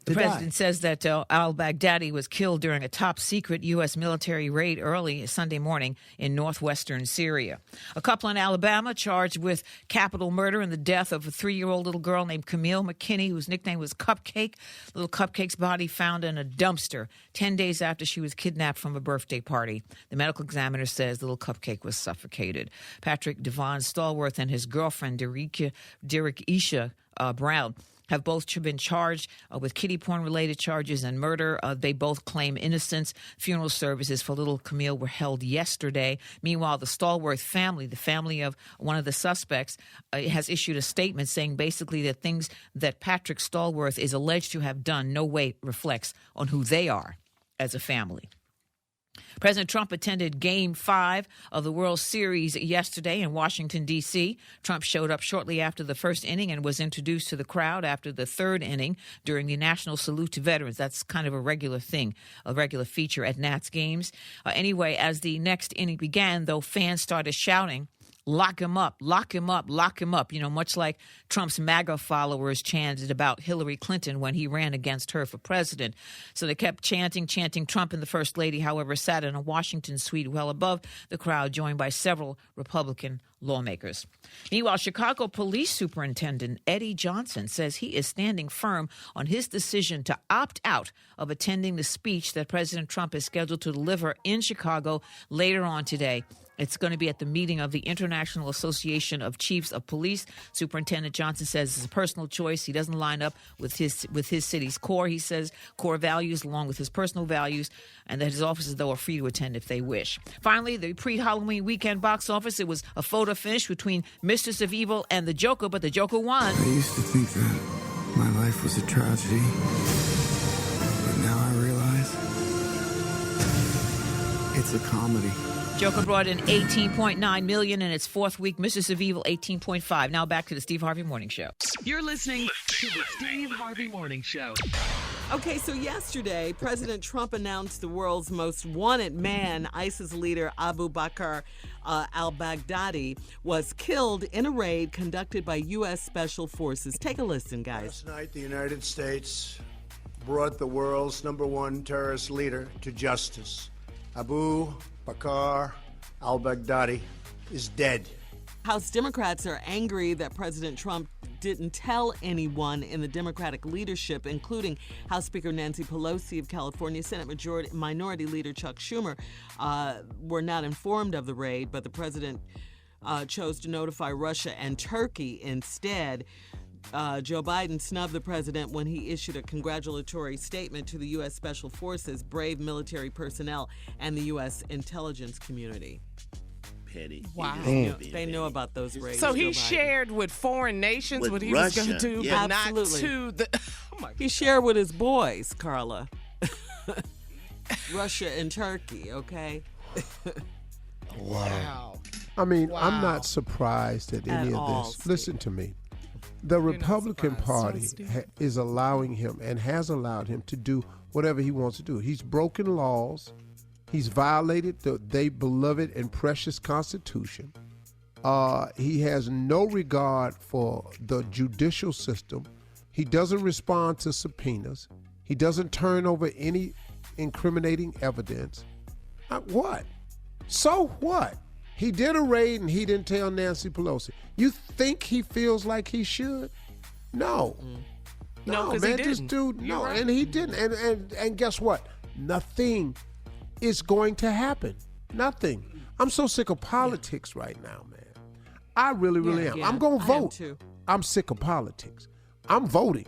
[SPEAKER 10] The president says that al-Baghdadi was killed during a top-secret U.S. military raid early Sunday morning in northwestern Syria. A couple in Alabama charged with capital murder and the death of a 3-year-old little girl named Camille McKinney, whose nickname was Cupcake. Little Cupcake's body found in a dumpster 10 days after she was kidnapped from a birthday party. The medical examiner says little Cupcake was suffocated. Patrick Devon Stallworth and his girlfriend, Derek Isha Brown, have both been charged with kiddie porn-related charges and murder. They both claim innocence. Funeral services for little Camille were held yesterday. Meanwhile, the Stallworth family, the family of one of the suspects, has issued a statement saying basically that things that Patrick Stallworth is alleged to have done no way reflects on who they are as a family. President Trump attended Game 5 of the World Series yesterday in Washington, D.C. Trump showed up shortly after the first inning and was introduced to the crowd after the third inning during the National Salute to Veterans. That's kind of a regular thing, a regular feature at Nats games. Anyway, as the next inning began, though, fans started shouting, "Lock him up, lock him up, lock him up," much like Trump's MAGA followers chanted about Hillary Clinton when he ran against her for president. So they kept chanting. Trump and the First Lady, however, sat in a Washington suite well above the crowd, joined by several Republican lawmakers. Meanwhile, Chicago Police Superintendent Eddie Johnson says he is standing firm on his decision to opt out of attending the speech that President Trump is scheduled to deliver in Chicago later on today. It's going to be at the meeting of the International Association of Chiefs of Police. Superintendent Johnson says it's a personal choice. He doesn't line up with his city's core, he says, core values along with his personal values, and that his officers, though, are free to attend if they wish. Finally, the pre-Halloween weekend box office, it was a photo finish between Mistress of Evil and the Joker, but the Joker won.
[SPEAKER 12] I used to think that my life was a tragedy, but now I realize it's a comedy.
[SPEAKER 10] Joker brought in $18.9 million in its fourth week. Mistress of Evil, $18.5. Now back to the Steve Harvey Morning Show.
[SPEAKER 8] You're listening to the Steve Harvey Morning Show.
[SPEAKER 5] Okay, so yesterday, President Trump announced the world's most wanted man, ISIS leader Abu Bakr al-Baghdadi, was killed in a raid conducted by U.S. Special Forces. Take a listen, guys.
[SPEAKER 11] Last night, the United States brought the world's #1 terrorist leader to justice. Abu Bakr al-Baghdadi is dead.
[SPEAKER 5] House Democrats are angry that President Trump didn't tell anyone in the Democratic leadership, including House Speaker Nancy Pelosi of California, Senate Minority Leader Chuck Schumer, were not informed of the raid, but the president chose to notify Russia and Turkey instead. Joe Biden snubbed the president when he issued a congratulatory statement to the U.S. Special Forces, brave military personnel, and the U.S. intelligence community.
[SPEAKER 4] Petty.
[SPEAKER 6] Wow.
[SPEAKER 5] They know about those raids.
[SPEAKER 6] So he shared with foreign nations
[SPEAKER 4] with
[SPEAKER 6] what he
[SPEAKER 4] Russia.
[SPEAKER 6] was going to do,
[SPEAKER 4] Yeah.
[SPEAKER 6] but
[SPEAKER 5] Absolutely.
[SPEAKER 6] not to the... Oh my
[SPEAKER 5] He shared with his boys, Carla. Russia and Turkey, okay?
[SPEAKER 6] Wow.
[SPEAKER 2] I mean,
[SPEAKER 6] Wow.
[SPEAKER 2] I'm not surprised at any
[SPEAKER 5] At
[SPEAKER 2] of
[SPEAKER 5] all,
[SPEAKER 2] this.
[SPEAKER 5] Steve.
[SPEAKER 2] Listen to me. The Republican
[SPEAKER 6] surprised.
[SPEAKER 2] Party
[SPEAKER 6] So, Steve.
[SPEAKER 2] is allowing him and has allowed him to do whatever he wants to do. He's broken laws. He's violated their beloved and precious Constitution. He has no regard for the judicial system. He doesn't respond to subpoenas. He doesn't turn over any incriminating evidence. What? So what? He did a raid and he didn't tell Nancy Pelosi. You think he feels like he should? No.
[SPEAKER 6] No, 'cause
[SPEAKER 2] man,
[SPEAKER 6] he
[SPEAKER 2] this
[SPEAKER 6] didn't.
[SPEAKER 2] dude,
[SPEAKER 6] You're
[SPEAKER 2] no,
[SPEAKER 6] right.
[SPEAKER 2] and he didn't. And guess what? Nothing is going to happen. Nothing. I'm so sick of politics right now, man. I really am.
[SPEAKER 5] Yeah,
[SPEAKER 2] I'm going to
[SPEAKER 5] I am
[SPEAKER 2] vote.
[SPEAKER 5] too.
[SPEAKER 2] I'm sick of politics. I'm voting.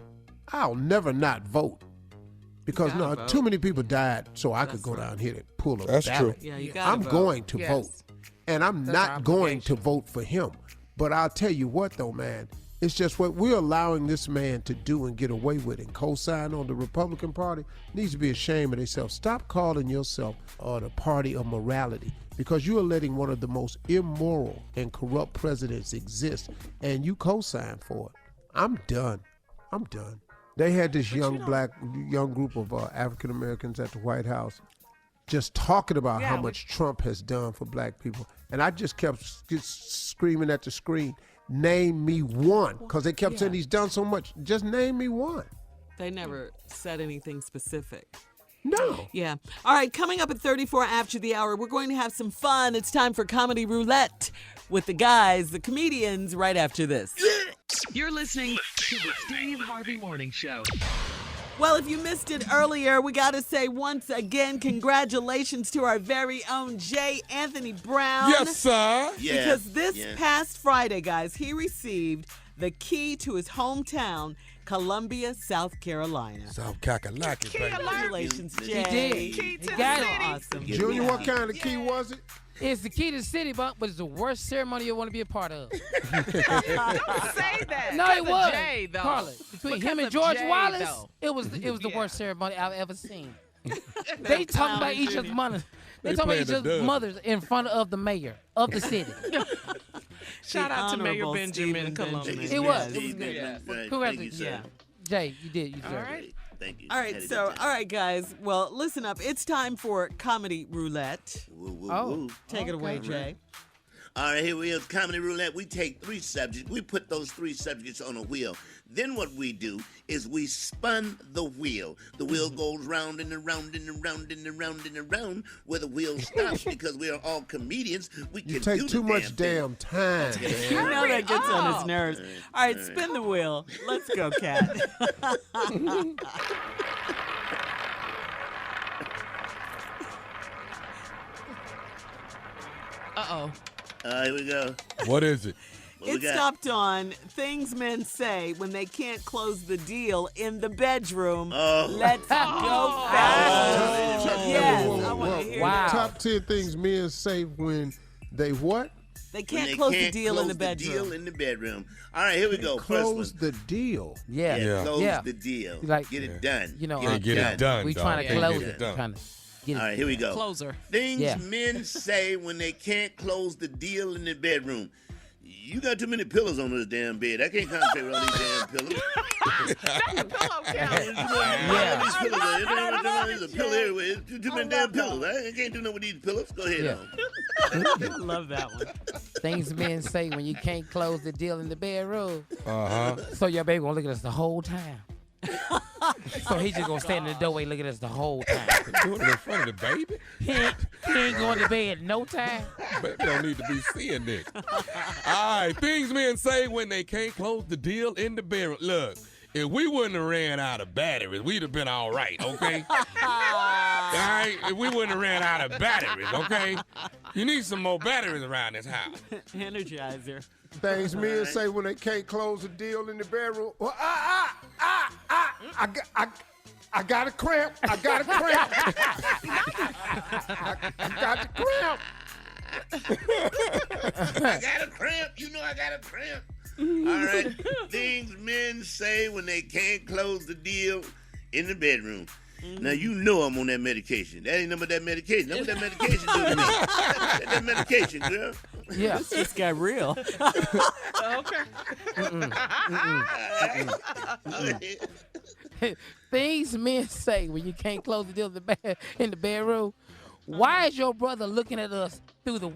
[SPEAKER 2] I'll never not vote. Because
[SPEAKER 5] gotta
[SPEAKER 2] no,
[SPEAKER 5] vote.
[SPEAKER 2] too many people died so I could
[SPEAKER 5] That's
[SPEAKER 2] go
[SPEAKER 5] right.
[SPEAKER 2] down here and pull a
[SPEAKER 3] That's
[SPEAKER 2] ballot.
[SPEAKER 3] true.
[SPEAKER 5] Yeah, you gotta
[SPEAKER 2] I'm
[SPEAKER 5] vote.
[SPEAKER 2] going to
[SPEAKER 6] Yes.
[SPEAKER 2] vote. And I'm
[SPEAKER 6] That's
[SPEAKER 2] not
[SPEAKER 6] our
[SPEAKER 2] going to
[SPEAKER 6] obligation.
[SPEAKER 2] vote for him. But I'll tell you what, though, man, it's just what we're allowing this man to do and get away with and co-sign on the Republican Party needs to be ashamed of themselves. Stop calling yourself the party of morality because you are letting one of the most immoral and corrupt presidents exist, and you co-sign for it. I'm done. They had this young group of African Americans at the White House just talking about how much Trump has done for black people. And I just kept screaming at the screen, name me one. Because they kept saying he's done so much. Just name me one.
[SPEAKER 5] They never said anything specific.
[SPEAKER 2] No.
[SPEAKER 5] Yeah. All right, coming up at 34 after the hour, we're going to have some fun. It's time for Comedy Roulette with the guys, the comedians, right after this.
[SPEAKER 8] You're listening to the Steve Harvey Morning Show.
[SPEAKER 5] Well, if you missed it earlier, we got to say once again, congratulations to our very own J. Anthony Brown.
[SPEAKER 3] Yes, sir.
[SPEAKER 4] Yeah.
[SPEAKER 5] Because this past Friday, guys, he received the key to his hometown, Columbia, South Carolina.
[SPEAKER 3] South Carolina, baby.
[SPEAKER 5] Congratulations, Jay.
[SPEAKER 7] He did.
[SPEAKER 6] Key to
[SPEAKER 7] He
[SPEAKER 6] the
[SPEAKER 7] got it.
[SPEAKER 6] city.
[SPEAKER 5] Awesome.
[SPEAKER 2] Junior, what kind of key was it?
[SPEAKER 7] It's the key to the city, but it's the worst ceremony you want to be a part of.
[SPEAKER 6] Don't say that.
[SPEAKER 7] No, it
[SPEAKER 6] Because of
[SPEAKER 7] was.
[SPEAKER 6] Jay, though.
[SPEAKER 7] Carla, between
[SPEAKER 6] Because
[SPEAKER 7] him and
[SPEAKER 6] of
[SPEAKER 7] George
[SPEAKER 6] Jay,
[SPEAKER 7] Wallace,
[SPEAKER 6] though.
[SPEAKER 7] it was the worst ceremony I've ever seen. They talking about each other's mothers. They talking about each other's mothers in front of the mayor of the city.
[SPEAKER 6] Shout out to Mayor
[SPEAKER 5] Honorable
[SPEAKER 6] Benjamin
[SPEAKER 5] Stephen
[SPEAKER 6] Columbia.
[SPEAKER 5] Benjamin.
[SPEAKER 7] It was.
[SPEAKER 4] Steve
[SPEAKER 7] good.
[SPEAKER 4] Benjamin. Right.
[SPEAKER 7] Congratulations.
[SPEAKER 4] Thank you, sir.
[SPEAKER 7] Jay, you did. You
[SPEAKER 6] All
[SPEAKER 7] deserve
[SPEAKER 6] right.
[SPEAKER 7] it.
[SPEAKER 4] Thank you.
[SPEAKER 5] All right, all right, guys. Well, listen up. It's time for Comedy Roulette.
[SPEAKER 4] Woo, woo,
[SPEAKER 7] Oh.
[SPEAKER 4] woo.
[SPEAKER 5] Take it away, Jay.
[SPEAKER 4] All right, here we are, Comedy Roulette. We take 3 subjects. We put those 3 subjects on a wheel. Then what we do is we spun the wheel. The wheel goes round and around and around and around and around where the wheel stops because we are all comedians. We
[SPEAKER 2] You
[SPEAKER 4] can
[SPEAKER 2] take
[SPEAKER 4] do
[SPEAKER 2] too
[SPEAKER 4] the
[SPEAKER 2] much
[SPEAKER 4] damn
[SPEAKER 2] damn time,
[SPEAKER 5] You
[SPEAKER 2] man.
[SPEAKER 5] know that gets on his
[SPEAKER 6] up.
[SPEAKER 5] nerves. All right, spin the wheel. Let's go, Kat.
[SPEAKER 6] Uh-oh.
[SPEAKER 4] Here we go.
[SPEAKER 3] What is it?
[SPEAKER 4] What we
[SPEAKER 5] It
[SPEAKER 4] got?
[SPEAKER 5] stopped on things men say when they can't close the deal in the bedroom.
[SPEAKER 4] Oh.
[SPEAKER 5] Let's go fast. Yes, I want to hear
[SPEAKER 7] Wow.
[SPEAKER 5] that.
[SPEAKER 2] Top 10 things men say when they what?
[SPEAKER 5] They
[SPEAKER 4] When
[SPEAKER 5] can't
[SPEAKER 4] they
[SPEAKER 5] close
[SPEAKER 4] can't
[SPEAKER 5] the deal in the
[SPEAKER 4] close
[SPEAKER 5] bedroom.
[SPEAKER 4] deal in the bedroom. All right, here we go. First
[SPEAKER 2] Close
[SPEAKER 4] one.
[SPEAKER 2] the deal.
[SPEAKER 7] Yeah.
[SPEAKER 3] Yeah.
[SPEAKER 4] Close
[SPEAKER 7] Yeah.
[SPEAKER 4] the deal.
[SPEAKER 7] Like-
[SPEAKER 4] get it done.
[SPEAKER 7] You know,
[SPEAKER 3] Can't get it done,
[SPEAKER 7] we
[SPEAKER 3] dog.
[SPEAKER 7] trying to
[SPEAKER 3] Can't
[SPEAKER 7] close
[SPEAKER 3] get
[SPEAKER 7] it.
[SPEAKER 3] done.
[SPEAKER 7] Trying to get it.
[SPEAKER 4] All right, here we go.
[SPEAKER 6] Closer.
[SPEAKER 4] Things
[SPEAKER 7] Yeah.
[SPEAKER 4] men say when they can't close the deal in the bedroom. You got too many pillows on this damn bed. I can't concentrate with all these damn pillows.
[SPEAKER 6] Pillow count.
[SPEAKER 4] All these pillows. There's a pillow everywhere. Too many damn pillows. I can't do nothing with these pillows. Go ahead
[SPEAKER 7] Yeah.
[SPEAKER 4] on.
[SPEAKER 5] Love that one.
[SPEAKER 7] Things men say when you can't close the deal in the bedroom.
[SPEAKER 3] Uh-huh.
[SPEAKER 7] So your baby gonna look at us the whole time. So he just gonna stand in the doorway looking at us the whole time.
[SPEAKER 3] Doing it in front of the baby?
[SPEAKER 7] He ain't going to bed no time.
[SPEAKER 3] Baby don't need to be seeing this. All right, things men say when they can't close the deal in the bedroom. Look, if we wouldn't have ran out of batteries, we'd have been all right, okay? All right? If we wouldn't have ran out of batteries, okay? You need some more batteries around this house.
[SPEAKER 5] Energizer.
[SPEAKER 2] Things men say when they can't close a deal in the bedroom. Well, I got a cramp. I got a cramp. I got the cramp.
[SPEAKER 4] I got a cramp. You know I got a cramp. All right. Things men say when they can't close the deal in the bedroom. Now, you know I'm on that medication. That ain't nothing but that medication. That's what that medication do to me. That medication, girl.
[SPEAKER 7] Yeah.
[SPEAKER 5] This just got real.
[SPEAKER 7] Things men say when you can't close the deal in the bedroom. Why is your brother looking at us through the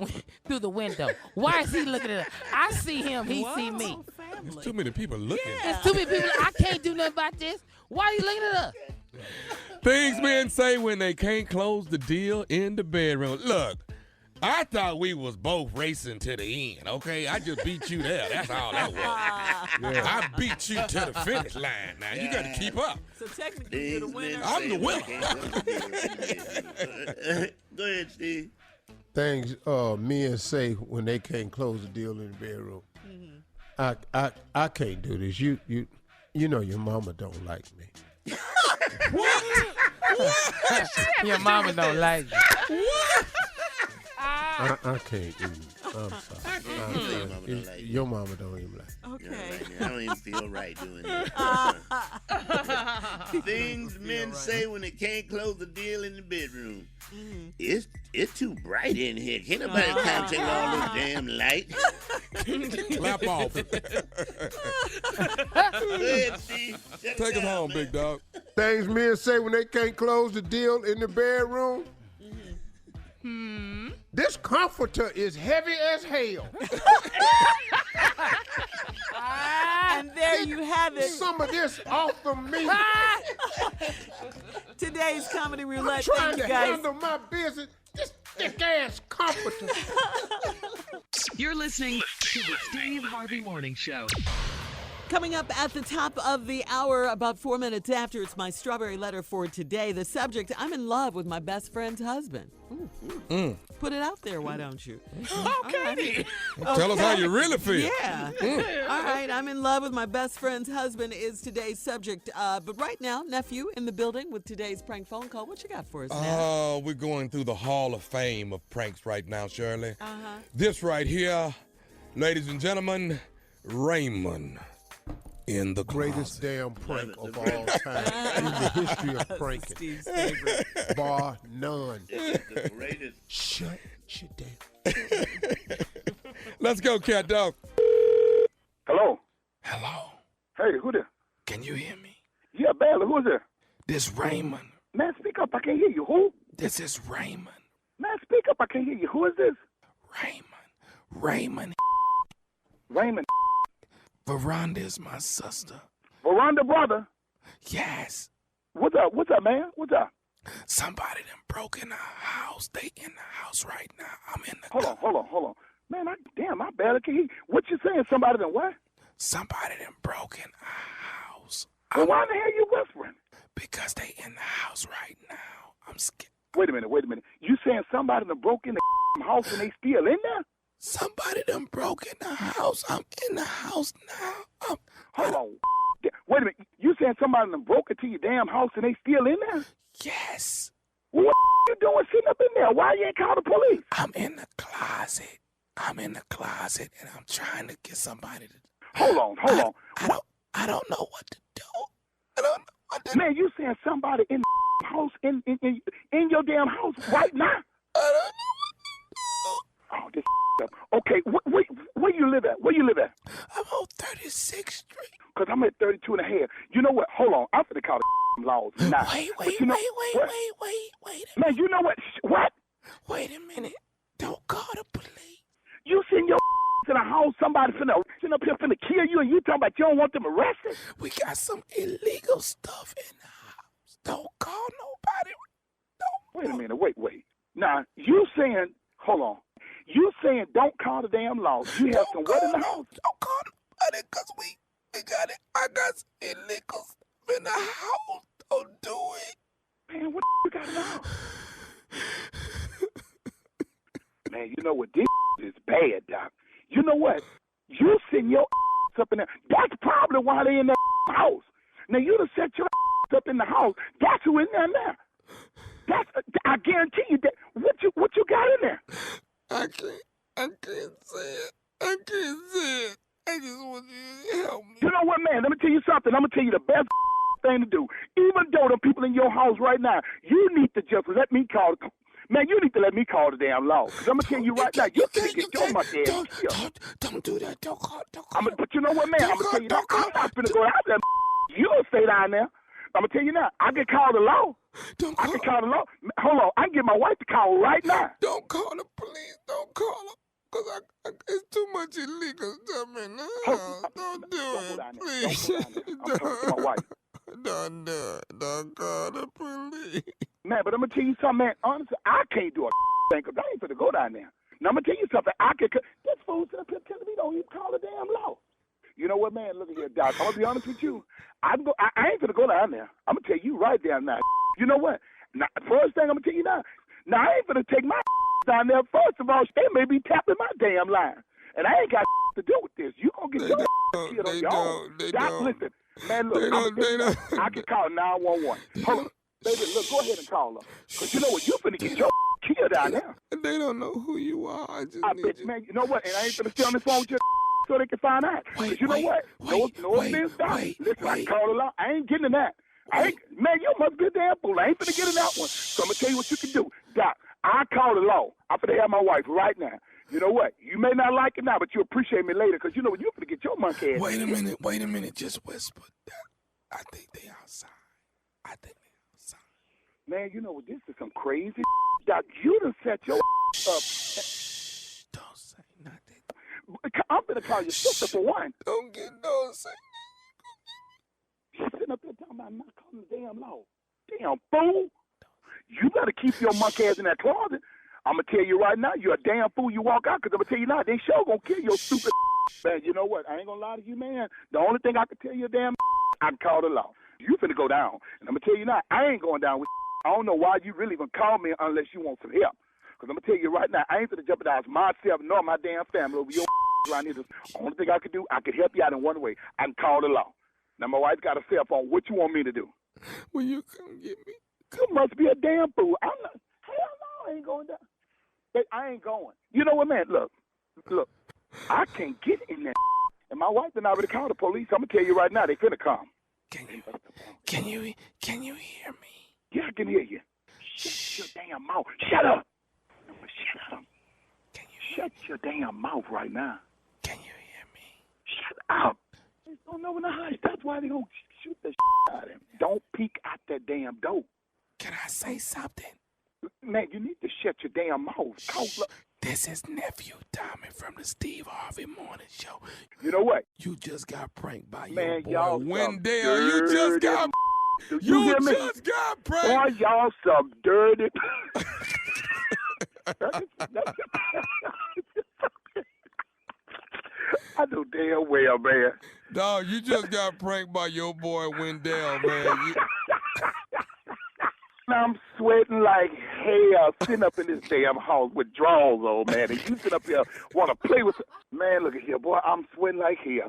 [SPEAKER 7] window? Why is he looking at us? I see him, he see me.
[SPEAKER 3] There's too many people looking.
[SPEAKER 7] There's too many people. I can't do nothing about this. Why are you looking at us?
[SPEAKER 3] Things men say when they can't close the deal in the bedroom. Look, I thought we was both racing to the end, okay? I just beat you there. That's all that was. I beat you to the finish line. Now, you got to keep up.
[SPEAKER 5] So technically, you're the winner.
[SPEAKER 3] I'm the winner.
[SPEAKER 4] Go ahead, Steve.
[SPEAKER 2] Things men say when they can't close a deal in the bedroom. I can't do this. You know your mama don't like me.
[SPEAKER 7] Your mama don't like you.
[SPEAKER 2] I can't do it. I'm sorry. Your mama don't even like me.
[SPEAKER 5] Okay.
[SPEAKER 4] I don't even feel right doing it. Things men say when they can't close the deal in the bedroom. It's too bright in here. Can't nobody concentrate with all those damn lights.
[SPEAKER 3] Clap off.
[SPEAKER 4] Go ahead, Steve. Shut
[SPEAKER 3] Take
[SPEAKER 4] it
[SPEAKER 3] us
[SPEAKER 4] down,
[SPEAKER 3] home,
[SPEAKER 4] man.
[SPEAKER 3] big dog.
[SPEAKER 2] Things men say when they can't close the deal in the bedroom. This comforter is heavy as hell.
[SPEAKER 5] And there you have it.
[SPEAKER 2] Some of this off of me.
[SPEAKER 5] Today's Comedy Roulette.
[SPEAKER 2] I'm trying
[SPEAKER 5] Thank you,
[SPEAKER 2] to
[SPEAKER 5] guys.
[SPEAKER 2] handle my business. This thick-ass comforter.
[SPEAKER 8] You're listening to the Steve Harvey Morning Show.
[SPEAKER 5] Coming up at the top of the hour, about 4 minutes after, it's my strawberry letter for today. The subject, I'm in love with my best friend's husband. Put it out there, why don't you?
[SPEAKER 6] Okay.
[SPEAKER 3] Tell us how you really feel.
[SPEAKER 5] Yeah. All right, I'm in love with my best friend's husband is today's subject. But right now, Nephew in the building with today's prank phone call. What you got for us now?
[SPEAKER 3] We're going through the Hall of Fame of pranks right now, Shirley.
[SPEAKER 5] Uh-huh.
[SPEAKER 3] This right here, ladies and gentlemen, Raymond in the
[SPEAKER 2] Greatest damn prank of all time in the history of pranking.
[SPEAKER 5] Steve's favorite.
[SPEAKER 2] Bar none.
[SPEAKER 4] The greatest.
[SPEAKER 2] Shut your damn.
[SPEAKER 3] Let's go, cat dog.
[SPEAKER 13] Hello.
[SPEAKER 9] Hello.
[SPEAKER 13] Hey, who there?
[SPEAKER 9] Can you hear me?
[SPEAKER 13] Yeah, barely. Who's there?
[SPEAKER 9] This Raymond.
[SPEAKER 13] Man, speak up. I can't hear you. Who?
[SPEAKER 9] This is Raymond.
[SPEAKER 13] Man, speak up. I can't hear you. Who is this?
[SPEAKER 9] Raymond.
[SPEAKER 13] Raymond.
[SPEAKER 9] Veranda is my sister.
[SPEAKER 13] Veranda brother.
[SPEAKER 9] Yes.
[SPEAKER 13] What's up? What's up, man? What's up?
[SPEAKER 9] Somebody done broke in our house. They in the house right now. I'm in the
[SPEAKER 13] Hold on. Man, I barely can hear you. What you saying? Somebody done what?
[SPEAKER 9] Somebody done broke in our house.
[SPEAKER 13] Well, why the hell you whispering?
[SPEAKER 9] Because they in the house right now. I'm scared.
[SPEAKER 13] Wait a minute. You saying somebody done broke in the house and they still in there?
[SPEAKER 9] Somebody done broke in the house. I'm in the house now.
[SPEAKER 13] Hold on. Wait a minute. You saying somebody done broke into your damn house and they still in there?
[SPEAKER 9] Yes.
[SPEAKER 13] Well, what you doing sitting up in there? Why you ain't call the police?
[SPEAKER 9] I'm in the closet. And I'm trying to get somebody to...
[SPEAKER 13] Hold on.
[SPEAKER 9] I don't know what to do.
[SPEAKER 13] Man, you saying somebody in the house, in your damn house right now?
[SPEAKER 9] I don't know what to do.
[SPEAKER 13] Oh, this up. Okay, where you live at?
[SPEAKER 9] I'm on 36th Street.
[SPEAKER 13] Because I'm at 32 and a half. You know what? Hold on. I'm finna call the laws now.
[SPEAKER 9] Wait.
[SPEAKER 13] Man, you know what? What?
[SPEAKER 9] Wait a minute. Don't call the police.
[SPEAKER 13] You send your in a house, somebody finna sitting up here finna kill you, and you talking about you don't want them arrested?
[SPEAKER 9] We got some illegal stuff in the house. Don't call nobody.
[SPEAKER 13] Wait a minute. Wait. Now, you saying, hold on. You saying don't call the damn laws. You have some what in the house?
[SPEAKER 9] Don't call nobody because we got it. I got some illegal stuff in the house. Don't do it.
[SPEAKER 13] Man, what you got in the house? Man, you know what? This is bad, Doc. You know what? You send your up in there. That's probably why they in that house. Now, you done set your up in the house. That's who in there now. I guarantee you that. What you got in there?
[SPEAKER 9] I can't say it. I just want you to help me.
[SPEAKER 13] You know what, man? Let me tell you something. I'm going to tell you the best thing to do. Even though the people in your house right now, you need to just let me call. Man, you need to let me call the damn law. Because I'm going to tell you right now, you can't get your monkey ass.
[SPEAKER 9] Don't do that. Don't call.
[SPEAKER 13] But you know what, man? I'm going to tell you that. I'm not going to go out there. You'll stay down there. I'm going to tell you now. I can call the law. I can call the law. Hold on. I can get my wife to call right now.
[SPEAKER 9] Don't call the police. Don't call them. Because it's too much illegal stuff in the house. Don't do it, please.
[SPEAKER 13] I'm talking to my wife.
[SPEAKER 9] Don't do it. Don't call the police.
[SPEAKER 13] Man, but I'm going to tell you something, man. Honestly, I can't do a thing because I ain't going to go down there. Now, I'm going to tell you something. This fool's up here telling me don't even call the damn law. You know what, man? Look at here, Doc. I'm going to be honest with you. I ain't going to go down there. I'm going to tell you right down now. You know what? Now, first thing I'm going to tell you now. Now, I ain't going to take my down there. First of all, they may be tapping my damn line. And I ain't got to do with this. You going to get your killed on your own. Doc, listen. Man, look, I can call 911. Hold on. Baby, look, go ahead and call them. Because you know what? You finna get your killed down there.
[SPEAKER 9] They don't know who you are. I
[SPEAKER 13] bet you, man, you know what? And I ain't finna stay on this phone with you so they can find out. Because you know what? No offense, Doc. Listen, I can call the law. I ain't getting in that. Man, you must be a damn fool. I ain't finna get in that one. So I'm going to tell you what you can do. Doc, I call the law. I'm finna have my wife right now. You know what? You may not like it now, but you appreciate me later because you know what? You're finna get your monkey ass.
[SPEAKER 9] Wait a minute. Just whisper. I think they outside.
[SPEAKER 13] Man, you know what? This is some crazy Doc, you done set your up.
[SPEAKER 9] Don't say nothing.
[SPEAKER 13] I'm gonna call your sister for one.
[SPEAKER 3] Don't get no say.
[SPEAKER 13] She's sitting up there talking about not calling the damn law. Damn fool! You better keep your monkey ass in that closet. I'm gonna tell you right now, you're a damn fool. You walk out, 'cause I'm gonna tell you now, they sure gonna kill your stupid. Man, you know what? I ain't gonna lie to you, man. The only thing I can tell you, damn, I can call the law. You finna go down, and I'm gonna tell you now, I ain't going down with. I don't know why you really even call me unless you want some help. 'Cause I'm gonna tell you right now, I ain't finna jeopardize myself nor my damn family over your around here. The only thing I can do, I can help you out in one way. I can call the law. Now my wife's got a cell phone. What you want me to do?
[SPEAKER 3] Will you come get me?
[SPEAKER 13] You must be a damn fool. I'm not. Hell no, I ain't going down. But I ain't going. You know what, man? Look. I can't get in there. And my wife and I already called the police. I'm gonna tell you right now, they finna come.
[SPEAKER 9] Can you hear me?
[SPEAKER 13] Yeah, I can hear you. Shut your damn mouth. Shut up. Shut up. Shut your damn mouth right now.
[SPEAKER 9] Can you hear me?
[SPEAKER 13] Shut up. They don't know in the house. That's why they gonna shoot the out of him. Don't peek out that damn door.
[SPEAKER 9] Can I say something?
[SPEAKER 13] Man, you need to shut your damn mouth.
[SPEAKER 9] This is Nephew Tommy from the Steve Harvey Morning Show.
[SPEAKER 13] You know what?
[SPEAKER 9] You just got pranked by
[SPEAKER 13] Man,
[SPEAKER 9] your boy
[SPEAKER 13] y'all
[SPEAKER 3] Wendell. You just got.
[SPEAKER 13] You
[SPEAKER 3] just got pranked.
[SPEAKER 13] Boy, y'all some dirty. I know damn well, man.
[SPEAKER 3] Dog, you just got pranked by your boy Wendell, man.
[SPEAKER 13] I'm sweating like hell sitting up in this damn house with drawers on, man. And you sit up here want to play with... Man, look at here, boy. I'm sweating like hell.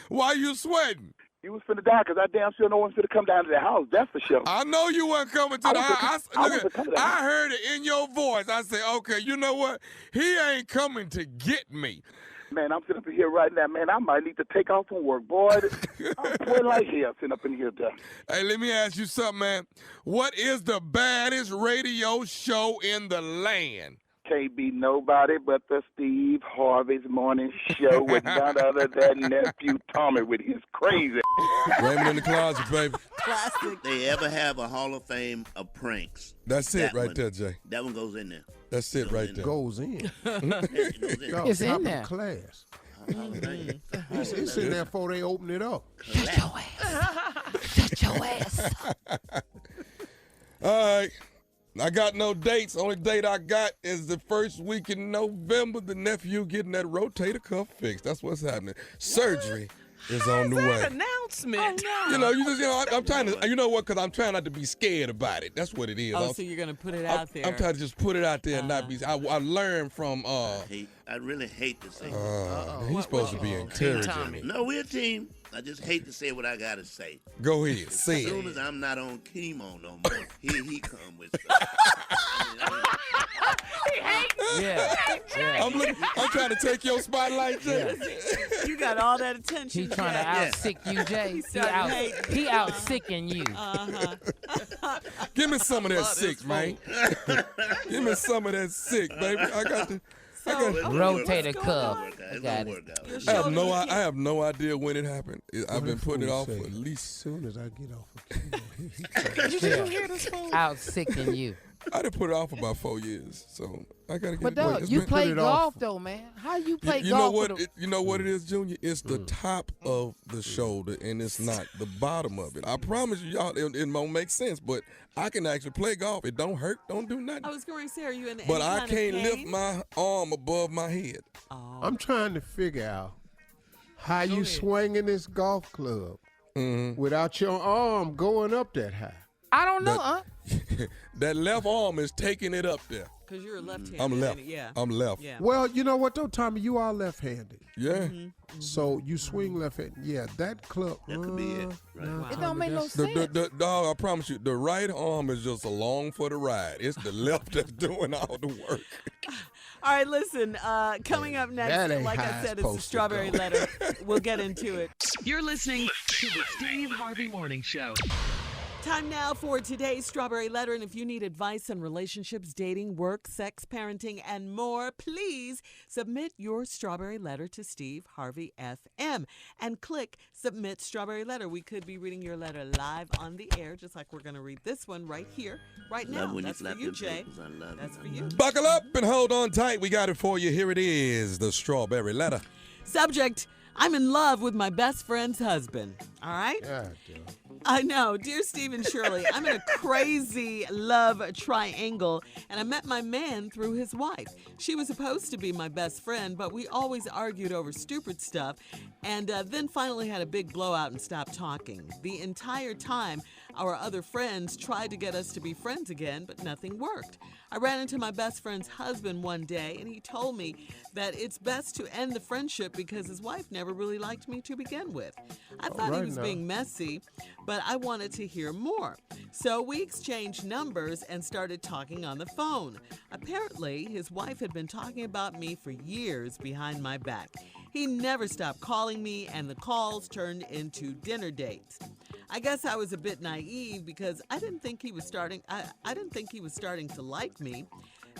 [SPEAKER 3] Why you sweating?
[SPEAKER 13] You was finna die because I damn sure no one's finna come down to the house. That's for sure.
[SPEAKER 3] I know you weren't coming to the house. I heard it in your voice. I said, okay, you know what? He ain't coming to get me.
[SPEAKER 13] Man, I'm sitting up here right now, man. I might need to take off from work, boy. I'm sweating like hell sitting up in here, though.
[SPEAKER 3] Hey, let me ask you something, man. What is the baddest radio show in the land?
[SPEAKER 13] Can't be nobody but the Steve Harvey's Morning Show with none other than Nephew Tommy with his crazy.
[SPEAKER 3] Raymond in the closet, baby.
[SPEAKER 5] Classic.
[SPEAKER 4] They ever have a Hall of Fame of pranks?
[SPEAKER 3] That's it right there, Jay.
[SPEAKER 4] That one goes in there.
[SPEAKER 3] That's it right there.
[SPEAKER 2] Goes in.
[SPEAKER 7] It's in there.
[SPEAKER 2] Class. It's in there before they open it up.
[SPEAKER 7] Shut your ass. Shut your ass.
[SPEAKER 3] All right. I got no dates. Only date I got is the first week in November. The nephew getting that rotator cuff fixed. That's what's happening. Surgery is on the way.
[SPEAKER 6] Announcement.
[SPEAKER 5] Oh, no.
[SPEAKER 3] You know, I'm trying to. You know what? Because I'm trying not to be scared about it. That's what it is.
[SPEAKER 5] Oh, so you're gonna put it out there.
[SPEAKER 3] I'm trying to just put it out there and not be. I learned from.
[SPEAKER 4] I really hate to say.
[SPEAKER 3] He's supposed to be encouraging me.
[SPEAKER 4] No, we're a team. I just hate to say what I gotta say.
[SPEAKER 3] Go ahead, say it.
[SPEAKER 4] As soon as I'm not on chemo no more, here he come with stuff.
[SPEAKER 6] He hates.
[SPEAKER 7] Yeah.
[SPEAKER 3] I'm trying to take your spotlight, Jay.
[SPEAKER 5] You got all that attention.
[SPEAKER 7] He's trying to out-sick you, Jay. He out-sicking you.
[SPEAKER 3] Give me some of that sick, man. Give me some of that sick, baby. I got the.
[SPEAKER 7] Rotator cuff. I got it.
[SPEAKER 3] I have no idea when it happened. I've been putting it off for at least.
[SPEAKER 2] As soon as I get off of chemo,
[SPEAKER 6] Did you hear this fool?
[SPEAKER 7] Out-sicking you.
[SPEAKER 3] I done put it off for about 4 years, so I gotta get
[SPEAKER 7] But
[SPEAKER 3] it going.
[SPEAKER 7] dog, you play golf though, man. How you play
[SPEAKER 3] you
[SPEAKER 7] golf?
[SPEAKER 3] You know what it is, Junior? It's the top of the shoulder, and it's not the bottom of it. I promise you, y'all, it won't make sense, but I can actually play golf. It don't hurt, don't do nothing.
[SPEAKER 5] I was going to say, are you in?
[SPEAKER 3] But I can't lift my arm above my head.
[SPEAKER 5] Oh.
[SPEAKER 2] I'm trying to figure out how you swinging this golf club without your arm going up that high.
[SPEAKER 7] I don't know,
[SPEAKER 3] That left arm is taking it up there.
[SPEAKER 5] Because you're a left-handed.
[SPEAKER 3] I'm left.
[SPEAKER 5] Yeah.
[SPEAKER 3] I'm left.
[SPEAKER 5] Yeah.
[SPEAKER 2] Well, you know what though, Tommy? You are left-handed.
[SPEAKER 3] Yeah.
[SPEAKER 2] So you swing left-handed. Yeah, that club.
[SPEAKER 4] That could be it. Right.
[SPEAKER 2] Wow.
[SPEAKER 7] It don't make no sense.
[SPEAKER 3] The dog, I promise you, the right arm is just along for the ride. It's the left that's doing all the work.
[SPEAKER 5] All right, listen, coming up next, like I said, it's the Strawberry Letter. We'll get into it.
[SPEAKER 8] You're listening to the Steve Harvey Morning Show.
[SPEAKER 5] Time now for today's Strawberry Letter. And if you need advice on relationships, dating, work, sex, parenting, and more, please submit your Strawberry Letter to Steve Harvey FM and click Submit Strawberry Letter. We could be reading your letter live on the air, just like we're going to read this one right here, right now. That's for you, Jay. That's for you.
[SPEAKER 3] Buckle up and hold on tight. We got it for you. Here it is, the Strawberry Letter.
[SPEAKER 5] Subject: I'm in love with my best friend's husband. All right?
[SPEAKER 2] Yeah,
[SPEAKER 5] I know. Dear Steve and Shirley, I'm in a crazy love triangle, and I met my man through his wife. She was supposed to be my best friend, but we always argued over stupid stuff, and then finally had a big blowout and stopped talking. The entire time, our other friends tried to get us to be friends again, but nothing worked. I ran into my best friend's husband one day, and he told me that it's best to end the friendship because his wife never really liked me to begin with. I thought he was being messy, but I wanted to hear more. So we exchanged numbers and started talking on the phone. Apparently, his wife had been talking about me for years behind my back. He never stopped calling me, and the calls turned into dinner dates. I guess I was a bit naive because I didn't think he was starting to like me.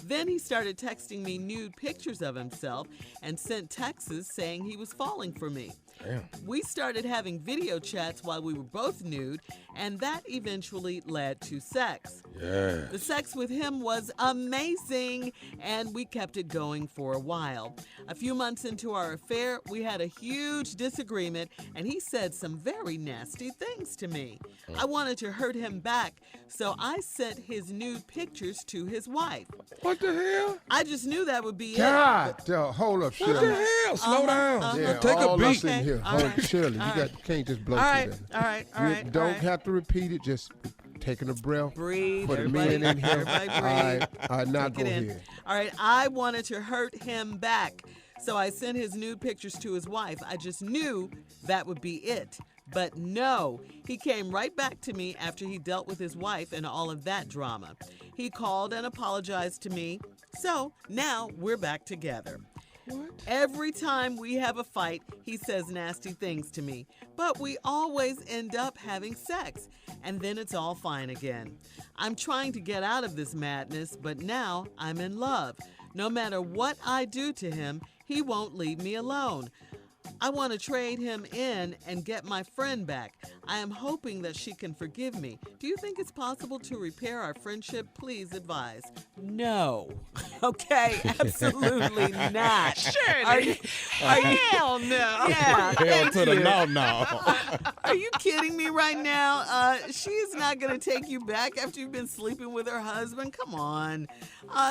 [SPEAKER 5] Then he started texting me nude pictures of himself and sent texts saying he was falling for me.
[SPEAKER 3] Damn.
[SPEAKER 5] We started having video chats while we were both nude, and that eventually led to sex.
[SPEAKER 3] Yeah.
[SPEAKER 5] The sex with him was amazing, and we kept it going for a while. A few months into our affair, we had a huge disagreement, and he said some very nasty things to me. I wanted to hurt him back, so I sent his nude pictures to his wife.
[SPEAKER 3] What the hell?
[SPEAKER 5] I just knew that would be
[SPEAKER 2] God,
[SPEAKER 5] it.
[SPEAKER 2] hold up, Shirley.
[SPEAKER 3] What the hell? Slow down.
[SPEAKER 2] Yeah,
[SPEAKER 3] Take a
[SPEAKER 2] all
[SPEAKER 3] beat.
[SPEAKER 2] us in here.
[SPEAKER 5] All
[SPEAKER 2] Hold
[SPEAKER 5] right.
[SPEAKER 2] Shirley,
[SPEAKER 5] All
[SPEAKER 2] you
[SPEAKER 5] right.
[SPEAKER 2] can't just blow
[SPEAKER 5] All
[SPEAKER 2] through
[SPEAKER 5] right,
[SPEAKER 2] that.
[SPEAKER 5] all right, all
[SPEAKER 2] You
[SPEAKER 5] right.
[SPEAKER 2] don't
[SPEAKER 5] all right.
[SPEAKER 2] have to repeat it. Just taking a breath.
[SPEAKER 5] Breathe.
[SPEAKER 2] For the
[SPEAKER 5] Everybody,
[SPEAKER 2] men in here.
[SPEAKER 5] everybody breathe.
[SPEAKER 2] All right, now
[SPEAKER 5] Take
[SPEAKER 2] go
[SPEAKER 5] it in.
[SPEAKER 2] ahead.
[SPEAKER 5] All right, I wanted to hurt him back, so I sent his nude pictures to his wife. I just knew that would be it. But no, he came right back to me after he dealt with his wife and all of that drama. He called and apologized to me, so now we're back together.
[SPEAKER 3] What?
[SPEAKER 5] Every time we have a fight, he says nasty things to me, but we always end up having sex, and then it's all fine again. I'm trying to get out of this madness, but now I'm in love. No matter what I do to him, he won't leave me alone. I want to trade him in and get my friend back. I am hoping that she can forgive me. Do you think it's possible to repair our friendship? Please advise. No. Okay, absolutely not.
[SPEAKER 6] Shirley. Hell no.
[SPEAKER 5] Yeah.
[SPEAKER 9] Hell to the no.
[SPEAKER 5] Are you kidding me right now? She's not going to take you back after you've been sleeping with her husband. Come on.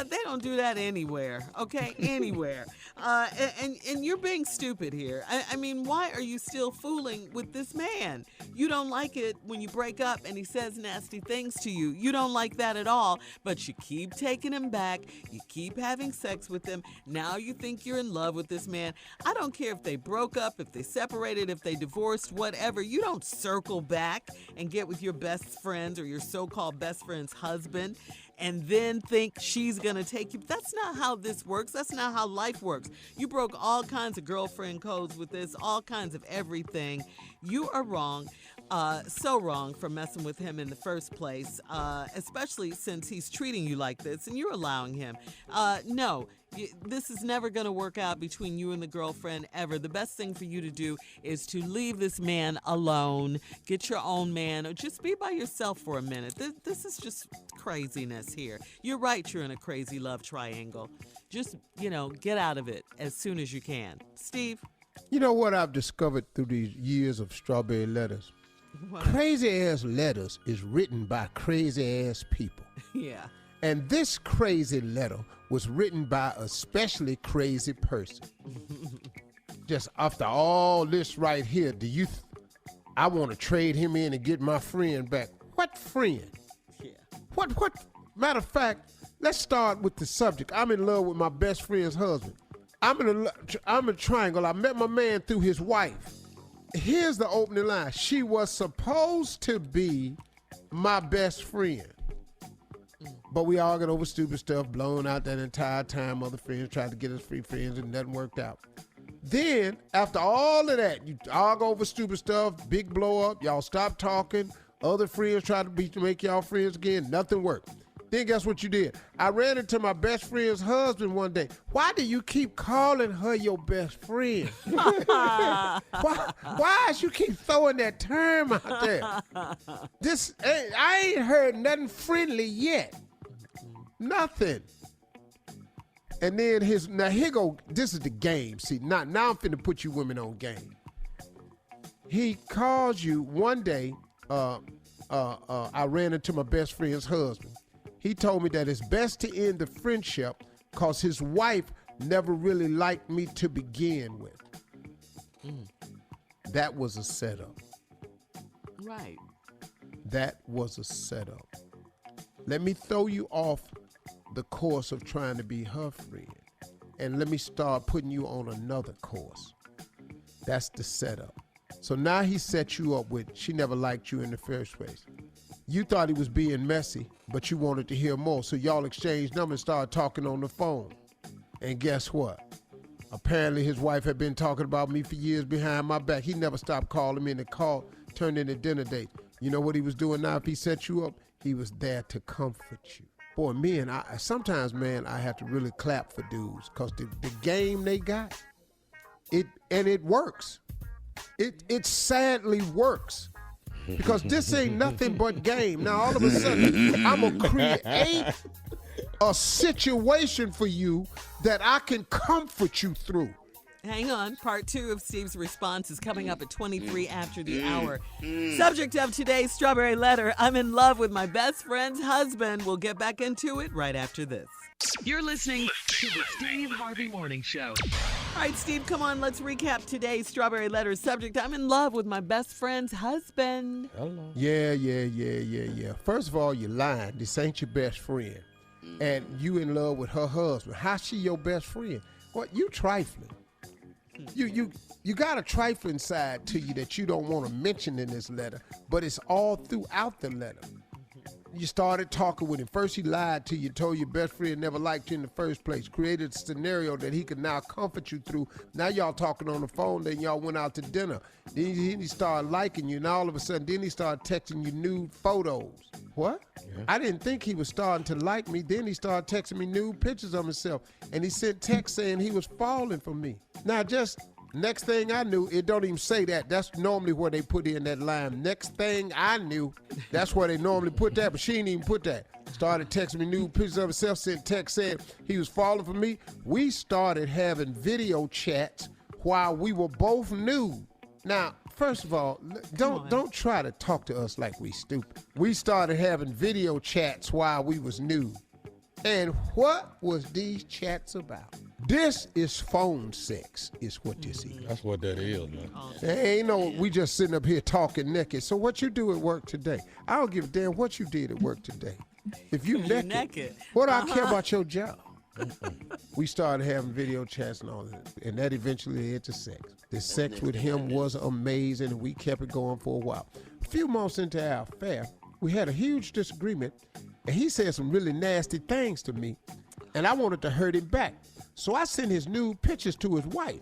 [SPEAKER 5] They don't do that anywhere, okay? Anywhere. And you're being stupid here. I mean, why are you still fooling with this man? You don't like it when you break up and he says nasty things to you. You don't like that at all, but you keep taking him back. You keep having sex with him. Now you think you're in love with this man. I don't care if they broke up, if they separated, if they divorced, whatever. You don't circle back and get with your best friends or your so-called best friend's husband and then think she's going to take you. That's not how this works. That's not how life works. You broke all kinds of girlfriend codes with this, all kinds of everything. You are wrong. So wrong for messing with him in the first place, especially since he's treating you like this and you're allowing him. No, this is never going to work out between you and the girlfriend ever. The best thing for you to do is to leave this man alone, get your own man, or just be by yourself for a minute. This is just craziness here. You're right, you're in a crazy love triangle. Just, get out of it as soon as you can. Steve?
[SPEAKER 2] You know what I've discovered through these years of Strawberry Letters?
[SPEAKER 5] What?
[SPEAKER 2] Crazy-ass letters is written by crazy-ass people.
[SPEAKER 5] Yeah.
[SPEAKER 2] And this crazy letter was written by a especially crazy person. Just after all this right here, I want to trade him in and get my friend back. What friend?
[SPEAKER 5] Yeah.
[SPEAKER 2] What? Matter of fact, let's start with the subject. I'm in love with my best friend's husband. I'm in a triangle. I met my man through his wife. Here's the opening line. She was supposed to be my best friend. But we argued over stupid stuff, blown out that entire time. Other friends tried to get us free friends and nothing worked out. Then, after all of that, you argue over stupid stuff, big blow up, y'all stop talking, Other friends tried to make y'all friends again. Nothing worked. Then guess what you did? I ran into my best friend's husband one day. Why do you keep calling her your best friend? why is you keep throwing that term out there? I ain't heard nothing friendly yet. Nothing. And then this is the game. See, now I'm finna put you women on game. He calls you one day, I ran into my best friend's husband. He told me that it's best to end the friendship because his wife never really liked me to begin with. That was a setup.
[SPEAKER 5] Right.
[SPEAKER 2] That was a setup. Let me throw you off the course of trying to be her friend, and let me start putting you on another course. That's the setup. So now he set you up with, she never liked you in the first place. You thought he was being messy, but you wanted to hear more, so y'all exchanged numbers and started talking on the phone. And guess what? Apparently his wife had been talking about me for years behind my back. He never stopped calling me, and the call turned into dinner date. You know what he was doing now if he set you up? He was there to comfort you. Boy, sometimes I have to really clap for dudes, because the game they got, it works. It sadly works. Because this ain't nothing but game. Now, all of a sudden, I'm going to create a situation for you that I can comfort you through.
[SPEAKER 5] Hang on. Part 2 of Steve's response is coming up at 23 after the hour. Subject of today's Strawberry Letter, I'm in love with my best friend's husband. We'll get back into it right after this.
[SPEAKER 8] You're listening to the Steve Harvey Morning Show.
[SPEAKER 5] All right, Steve, come on. Let's recap today's Strawberry Letter subject. I'm in love with my best friend's husband.
[SPEAKER 2] Hello. Yeah. First of all, you're lying. This ain't your best friend. And you in love with her husband. How's she your best friend? What, you trifling. You got a trifling side to you that you don't want to mention in this letter, but it's all throughout the letter. You started talking with him. First he lied to you, told your best friend never liked you in the first place, created a scenario that he could now comfort you through. Now y'all talking on the phone, then y'all went out to dinner. Then he started liking you, and all of a sudden, then he started texting you nude photos. What? Yeah. I didn't think he was starting to like me. Then he started texting me nude pictures of himself, and he sent text saying he was falling for me. Now just... next thing I knew, it don't even say that. That's normally where they put in that line. Next thing I knew, that's where they normally put that, but she didn't even put that. Started texting me nude pictures of herself, sent text saying he was falling for me. We started having video chats while we were both nude. Now, first of all, don't try to talk to us like we stupid. We started having video chats while we was nude. And what was these chats about? This is phone sex, is what this is.
[SPEAKER 3] That's what that is, man.
[SPEAKER 2] Ain't no, we just sitting up here talking naked. So what you do at work today? I don't give a damn what you did at work today. If you naked, what do I care about your job? We started having video chats and all that, and that eventually led to sex. The sex with him was amazing, and we kept it going for a while. A few months into our affair, we had a huge disagreement, and he said some really nasty things to me, and I wanted to hurt him back. So I sent his nude pictures to his wife.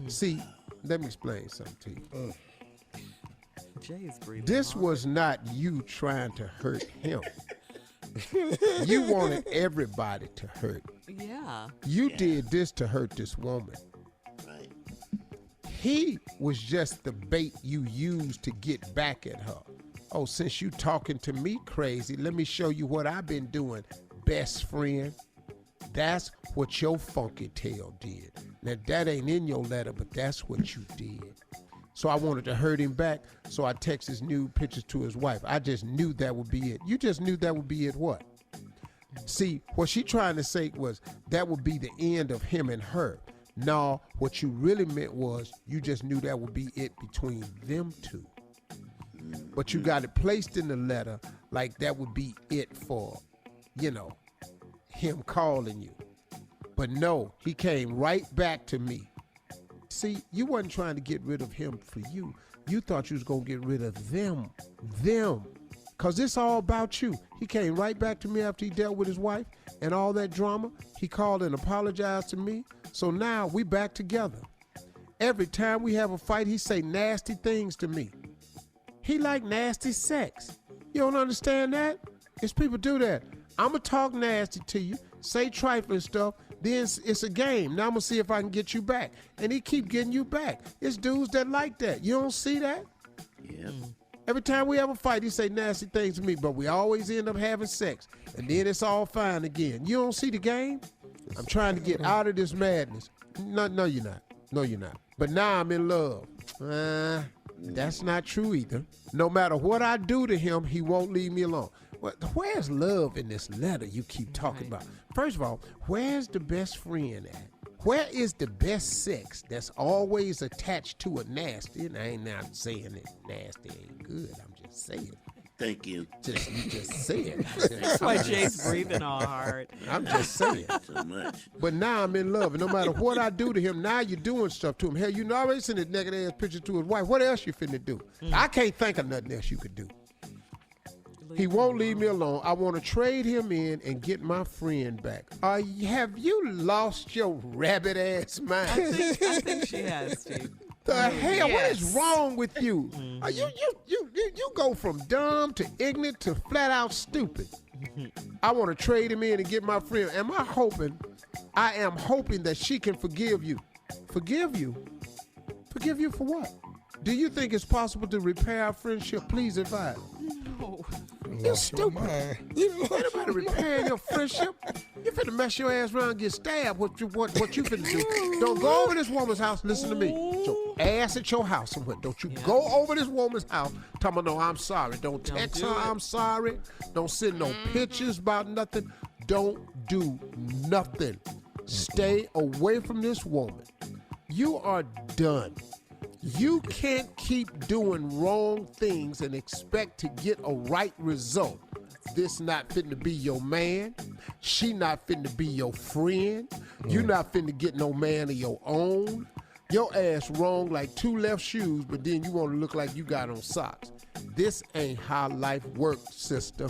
[SPEAKER 2] See, let me explain something to you.
[SPEAKER 5] Jay is breathing
[SPEAKER 2] This
[SPEAKER 5] hard.
[SPEAKER 2] was not you trying to hurt him. You wanted everybody to hurt.
[SPEAKER 5] Yeah.
[SPEAKER 2] You did this to hurt this woman.
[SPEAKER 4] Right.
[SPEAKER 2] He was just the bait you used to get back at her. Oh, since you talking to me crazy, let me show you what I've been doing, best friend. That's what your funky tail did. Now, that ain't in your letter, but that's what you did. So I wanted to hurt him back, so I texted his nude pictures to his wife. I just knew that would be it. You just knew that would be it what? See, what she trying to say was that would be the end of him and her. No, what you really meant was you just knew that would be it between them two. But you got it placed in the letter like that would be it for, him calling you. But no, he came right back to me. See, you wasn't trying to get rid of him for you. You thought you was going to get rid of them. Because it's all about you. He came right back to me after he dealt with his wife and all that drama. He called and apologized to me. So now we back together. Every time we have a fight, he say nasty things to me. He like nasty sex. You don't understand that? It's people do that. I'm going to talk nasty to you, say trifling stuff, then it's a game. Now I'm going to see if I can get you back. And he keep getting you back. It's dudes that like that. You don't see that?
[SPEAKER 4] Yeah.
[SPEAKER 2] Every time we have a fight, he say nasty things to me, but we always end up having sex. And then it's all fine again. You don't see the game? I'm trying to get out of this madness. No, you're not. No, you're not. But now I'm in love. That's not true either. No matter what I do to him, he won't leave me alone. Where's love in this letter you keep talking about? First of all, where's the best friend at? Where is the best sex that's always attached to a nasty? And I ain't not saying that nasty ain't good. I'm just saying.
[SPEAKER 4] Thank you.
[SPEAKER 2] You just said.
[SPEAKER 5] That's why Jay's breathing all hard.
[SPEAKER 2] I'm just saying.
[SPEAKER 4] So much.
[SPEAKER 2] But now I'm in love. And no matter what I do to him, now you're doing stuff to him. Hell, you already sent his naked ass picture to his wife. What else you finna do? I can't think of nothing else you could do. He won't leave me alone. I want to trade him in and get my friend back. Have you lost your rabbit ass mind?
[SPEAKER 5] I think she has, Steve.
[SPEAKER 2] The hell? What is wrong with you? You go from dumb to ignorant to flat out stupid. I want to trade him in and get my friend. I am hoping that she can forgive you. Forgive you? Forgive you for what? Do you think it's possible to repair our friendship? Please advise.
[SPEAKER 5] No.
[SPEAKER 2] You're stupid. Ain't nobody repairing your friendship. You finna mess your ass around and get stabbed. What you finna do? Don't go over this woman's house. Listen to me. Your ass at your house somewhere. Don't you go over this woman's house. Tell her, no, I'm sorry. Don't text her, I'm sorry. Don't send no pictures about nothing. Don't do nothing. Stay away from this woman. You are done. You can't keep doing wrong things and expect to get a right result. This not fitting to be your man. She not fitting to be your friend. You not fitting to get no man of your own. Your ass wrong like two left shoes, but then you want to look like you got on socks. This ain't how life works, sister.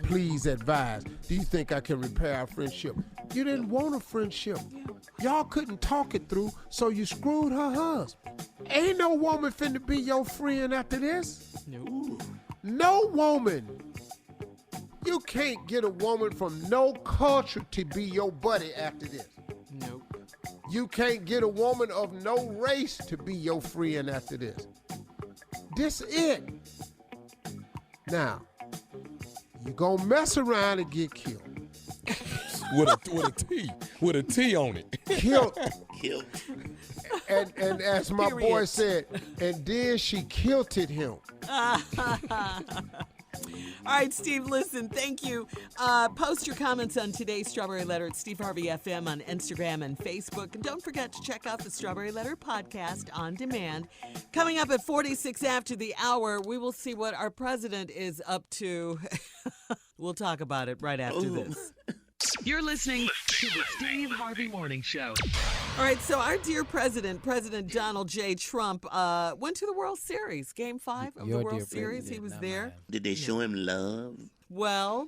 [SPEAKER 2] Please advise. Do you think I can repair our friendship? You didn't want a friendship. Y'all couldn't talk it through, so you screwed her husband. Ain't no woman finna be your friend after this. No woman. You can't get a woman from no culture to be your buddy after this.
[SPEAKER 5] Nope.
[SPEAKER 2] You can't get a woman of no race to be your friend after this. This it. Now, you gonna mess around and get killed.
[SPEAKER 3] With a T on it.
[SPEAKER 2] Killed.
[SPEAKER 4] Killed.
[SPEAKER 2] And as my boy said, and then she kilted him.
[SPEAKER 5] All right, Steve, listen, thank you. Post your comments on today's Strawberry Letter at Steve Harvey FM on Instagram and Facebook. And don't forget to check out the Strawberry Letter podcast on demand. Coming up at 46 after the hour, we will see what our president is up to. We'll talk about it right after this.
[SPEAKER 8] You're listening to the Steve Harvey Morning Show.
[SPEAKER 5] All right, so our dear president, President Donald J. Trump, went to the World Series, Game 5 of the World Series. He was there.
[SPEAKER 4] Did they show him love?
[SPEAKER 5] Well,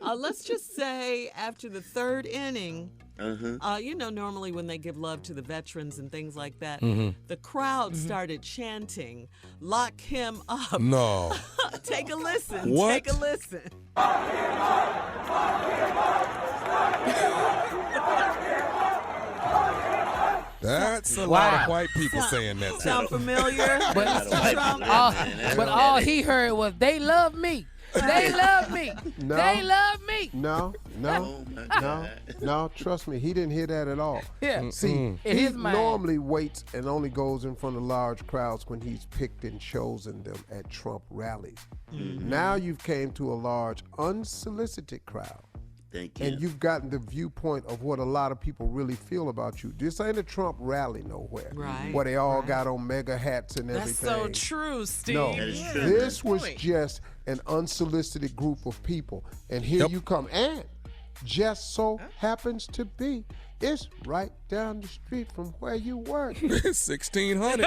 [SPEAKER 5] let's just say after the third inning, normally when they give love to the veterans and things like that, the crowd started chanting, "Lock him up."
[SPEAKER 3] No.
[SPEAKER 5] Take a listen.
[SPEAKER 3] What?
[SPEAKER 5] Take a listen.
[SPEAKER 3] That's a lot of white people saying that.
[SPEAKER 5] Sound familiar?
[SPEAKER 7] But all he heard was, "They love me. They love me.
[SPEAKER 2] No.
[SPEAKER 7] They love me."
[SPEAKER 2] No. Trust me, he didn't hear that at all.
[SPEAKER 7] Yeah.
[SPEAKER 2] See,
[SPEAKER 7] In
[SPEAKER 2] he
[SPEAKER 7] his mind.
[SPEAKER 2] normally waits and only goes in front of large crowds when he's picked and chosen them at Trump rallies. Now you've came to a large, unsolicited crowd.
[SPEAKER 4] Thank you.
[SPEAKER 2] And you've gotten the viewpoint of what a lot of people really feel about you. This ain't a Trump rally nowhere.
[SPEAKER 5] Right.
[SPEAKER 2] Where they all got on mega hats and
[SPEAKER 6] That's
[SPEAKER 2] everything.
[SPEAKER 6] so true, Steve.
[SPEAKER 2] No,
[SPEAKER 4] That is true.
[SPEAKER 2] this was
[SPEAKER 6] Point.
[SPEAKER 2] just an unsolicited group of people. And here you come. And just so happens to be, it's right down the street from where you work.
[SPEAKER 3] 1,600.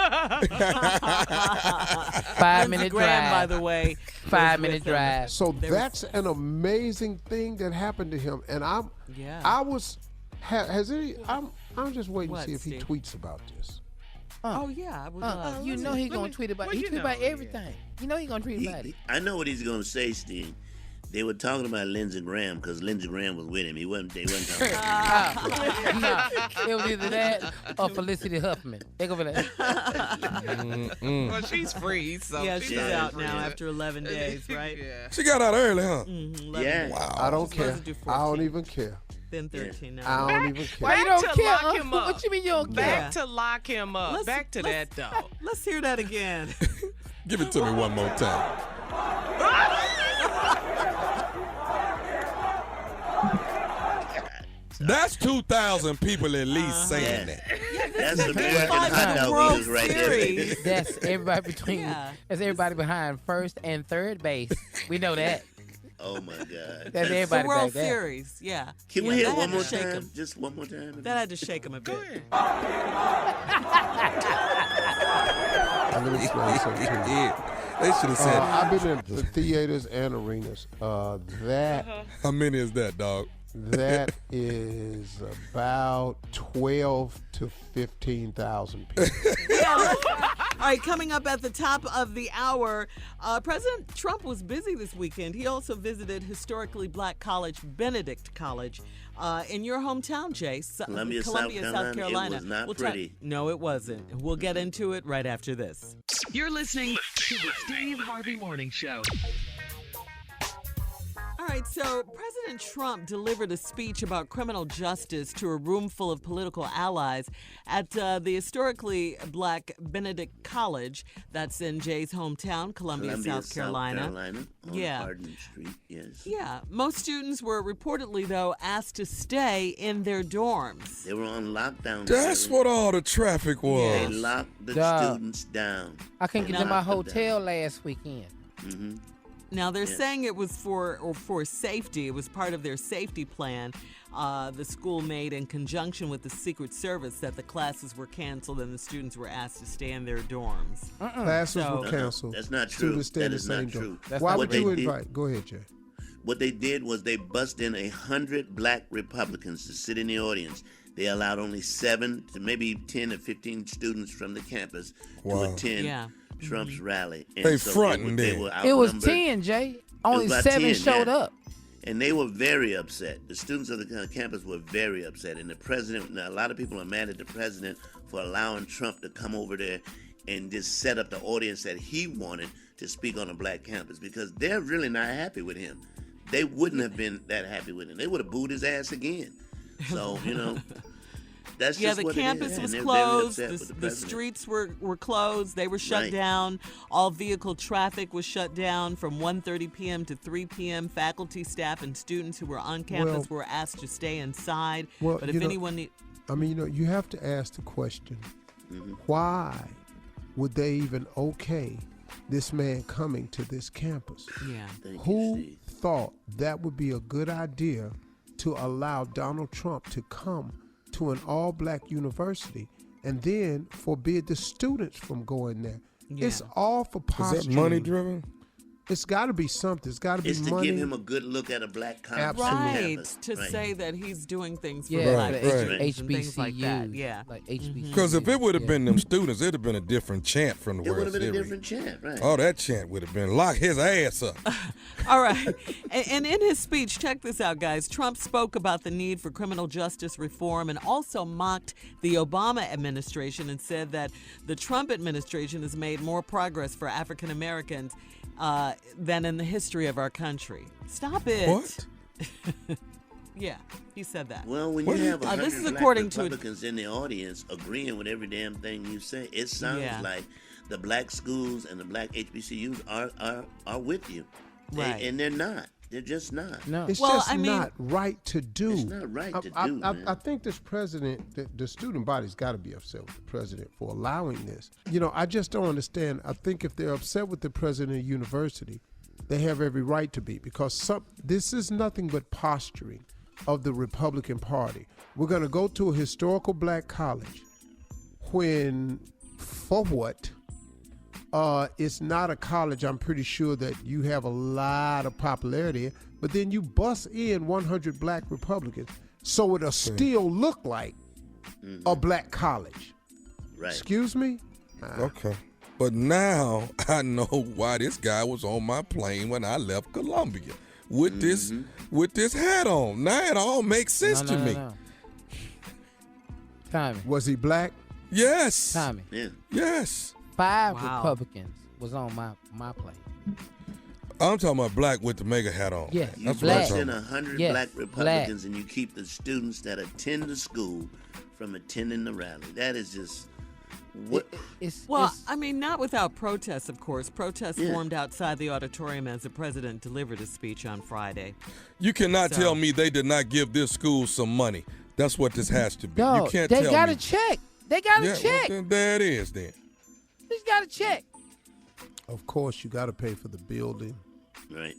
[SPEAKER 7] 5-minute drive.
[SPEAKER 5] By the way.
[SPEAKER 7] 5-minute drive.
[SPEAKER 2] So that's an amazing thing that happened to him. And I'm just waiting
[SPEAKER 5] What,
[SPEAKER 2] to see if he
[SPEAKER 5] Steve?
[SPEAKER 2] tweets about this.
[SPEAKER 5] Oh, yeah. I would
[SPEAKER 7] you know he going to tweet about it. He tweet about everything. You know he going to tweet about it.
[SPEAKER 4] I know what he's going to say, Steve. They were talking about Lindsey Graham because Lindsey Graham was with him. They wasn't talking about him.
[SPEAKER 7] No, it was either that or Felicity Huffman. They gonna be like,
[SPEAKER 6] Well, she's free, so
[SPEAKER 5] yeah, she's out now after 11 days, right?
[SPEAKER 6] Yeah.
[SPEAKER 3] She got out early, huh?
[SPEAKER 4] Yeah.
[SPEAKER 3] Wow.
[SPEAKER 2] I don't care. I don't even care.
[SPEAKER 5] Then 13 now.
[SPEAKER 2] I don't even care.
[SPEAKER 7] why you
[SPEAKER 6] Back
[SPEAKER 7] don't
[SPEAKER 6] to
[SPEAKER 7] care?
[SPEAKER 6] lock him up.
[SPEAKER 7] What you mean you don't care?
[SPEAKER 6] Back to lock him up. Back to that, though.
[SPEAKER 5] Let's hear that again.
[SPEAKER 3] Give it to me one more time. That's 2,000 people at least saying that.
[SPEAKER 4] That's American hot dog eaters right there.
[SPEAKER 7] That's everybody between. That's everybody behind first and third base. We know that.
[SPEAKER 4] Oh my God.
[SPEAKER 7] That's everybody
[SPEAKER 5] the World
[SPEAKER 7] back there.
[SPEAKER 5] Series, yeah.
[SPEAKER 4] Can we hear it
[SPEAKER 5] that
[SPEAKER 4] one
[SPEAKER 5] had
[SPEAKER 4] more
[SPEAKER 5] to shake
[SPEAKER 4] time?
[SPEAKER 5] him.
[SPEAKER 4] Just one more time.
[SPEAKER 5] That had to shake him a bit.
[SPEAKER 2] Let me explain something to you.
[SPEAKER 3] They should have said.
[SPEAKER 2] I've been in the theaters and arenas.
[SPEAKER 3] How many is that, dog?
[SPEAKER 2] That is about 12 to 15,000 people.
[SPEAKER 5] All right, coming up at the top of the hour, President Trump was busy this weekend. He also visited historically black college, Benedict College, in your hometown, Jay,
[SPEAKER 4] Columbia, South Carolina. It was not pretty.
[SPEAKER 5] No, it wasn't. We'll get into it right after this.
[SPEAKER 8] You're listening to the Steve Harvey Morning Show.
[SPEAKER 5] All right, so President Trump delivered a speech about criminal justice to a room full of political allies at the historically black Benedict College. That's in Jay's hometown, Columbia, South Carolina.
[SPEAKER 4] On Hardin Street, yes.
[SPEAKER 5] Yeah. Most students were reportedly, though, asked to stay in their dorms.
[SPEAKER 4] They were on lockdown.
[SPEAKER 3] That's what all the traffic was.
[SPEAKER 4] They locked the students down.
[SPEAKER 7] I couldn't get to my hotel last weekend.
[SPEAKER 4] Mm-hmm.
[SPEAKER 5] Now, they're saying it was for safety. It was part of their safety plan the school made in conjunction with the Secret Service that the classes were canceled and the students were asked to stay in their dorms.
[SPEAKER 2] Classes were canceled.
[SPEAKER 4] That's not true.
[SPEAKER 2] That
[SPEAKER 4] is not true.
[SPEAKER 2] Why would you invite? Go ahead, Jay.
[SPEAKER 4] What they did was they bust in 100 black Republicans to sit in the audience. They allowed only 7 to maybe 10 or 15 students from the campus to attend Trump's rally. And
[SPEAKER 3] they fronting there.
[SPEAKER 7] It was 10, Jay. Only 7 showed up.
[SPEAKER 4] And they were very upset. The students of the campus were very upset. And the president, now a lot of people are mad at the president for allowing Trump to come over there and just set up the audience that he wanted to speak on a black campus because they're really not happy with him. They wouldn't have been that happy with him. They would have booed his ass again. So, that's just
[SPEAKER 5] the
[SPEAKER 4] what
[SPEAKER 5] campus
[SPEAKER 4] it is.
[SPEAKER 5] was
[SPEAKER 4] And
[SPEAKER 5] closed.
[SPEAKER 4] they're very upset with
[SPEAKER 5] The streets were closed. They were shut down. All vehicle traffic was shut down from 1:30 p.m. to 3 p.m. Faculty, staff, and students who were on campus were asked to stay inside.
[SPEAKER 2] Well,
[SPEAKER 5] but if anyone
[SPEAKER 2] you have to ask the question, why would they even okay this man coming to this campus?
[SPEAKER 5] Yeah.
[SPEAKER 2] Who thought that would be a good idea to allow Donald Trump to come to an all-black university and then forbid the students from going there?
[SPEAKER 5] Yeah.
[SPEAKER 2] It's all for posturing.
[SPEAKER 3] Is that money-driven?
[SPEAKER 2] It's got to be something. It's got to be
[SPEAKER 4] it's
[SPEAKER 2] money.
[SPEAKER 4] to give him a good look at a black campus.
[SPEAKER 5] Say that he's doing things for
[SPEAKER 7] Yeah,
[SPEAKER 5] black students and things like that. Yeah.
[SPEAKER 7] Like HBCU.
[SPEAKER 3] Because if it would have been them students, it'd have been a different chant from the
[SPEAKER 4] It
[SPEAKER 3] World
[SPEAKER 4] would have been a
[SPEAKER 3] Series.
[SPEAKER 4] different chant, right?
[SPEAKER 3] Oh, that chant would have been lock his ass up.
[SPEAKER 5] All right. And in his speech, check this out, guys. Trump spoke about the need for criminal justice reform and also mocked the Obama administration and said that the Trump administration has made more progress for African Americans than in the history of our country. Stop it.
[SPEAKER 3] What?
[SPEAKER 5] Yeah, he said that.
[SPEAKER 4] Well, when you have 100
[SPEAKER 5] this is
[SPEAKER 4] black
[SPEAKER 5] according to
[SPEAKER 4] Republicans in the audience agreeing with every damn thing you say, it sounds like the black schools and the black HBCUs are with you.
[SPEAKER 5] Right.
[SPEAKER 4] And they're not. They're just not.
[SPEAKER 7] No.
[SPEAKER 2] It's just not right to do.
[SPEAKER 4] It's not right to do, man.
[SPEAKER 2] I think this president, the student body's got to be upset with the president for allowing this. I just don't understand. I think if they're upset with the president of the university, they have every right to be, because this is nothing but posturing of the Republican Party. We're going to go to a historical black college when, for what? It's not a college, I'm pretty sure, that you have a lot of popularity, but then you bust in 100 black Republicans, so it'll still look like a black college.
[SPEAKER 4] Right.
[SPEAKER 2] Excuse me?
[SPEAKER 3] Okay. But now I know why this guy was on my plane when I left Colombia with this hat on. Now it all makes sense to me.
[SPEAKER 7] No. Tommy.
[SPEAKER 2] Was he black?
[SPEAKER 3] Yes.
[SPEAKER 7] Tommy.
[SPEAKER 4] Yeah.
[SPEAKER 3] Yes.
[SPEAKER 7] 5 Republicans was on my plane.
[SPEAKER 3] I'm talking about black with the mega hat on.
[SPEAKER 7] Yeah,
[SPEAKER 3] That's
[SPEAKER 4] You
[SPEAKER 3] what I'm
[SPEAKER 4] push
[SPEAKER 3] talking
[SPEAKER 4] in
[SPEAKER 3] about.
[SPEAKER 4] 100
[SPEAKER 7] Yes,
[SPEAKER 4] black Republicans and you keep the students that attend the school from attending the rally. That is just what.
[SPEAKER 5] I mean, not without protests, of course. Protests formed outside the auditorium as the president delivered a speech on Friday.
[SPEAKER 3] You cannot tell me they did not give this school some money. That's what this has to be.
[SPEAKER 7] Dog,
[SPEAKER 3] you can't
[SPEAKER 7] they
[SPEAKER 3] tell
[SPEAKER 7] got
[SPEAKER 3] me.
[SPEAKER 7] a check. They got a check.
[SPEAKER 3] Well, there it is then.
[SPEAKER 7] They got a check.
[SPEAKER 2] Of course, you got to pay for the building.
[SPEAKER 4] Right.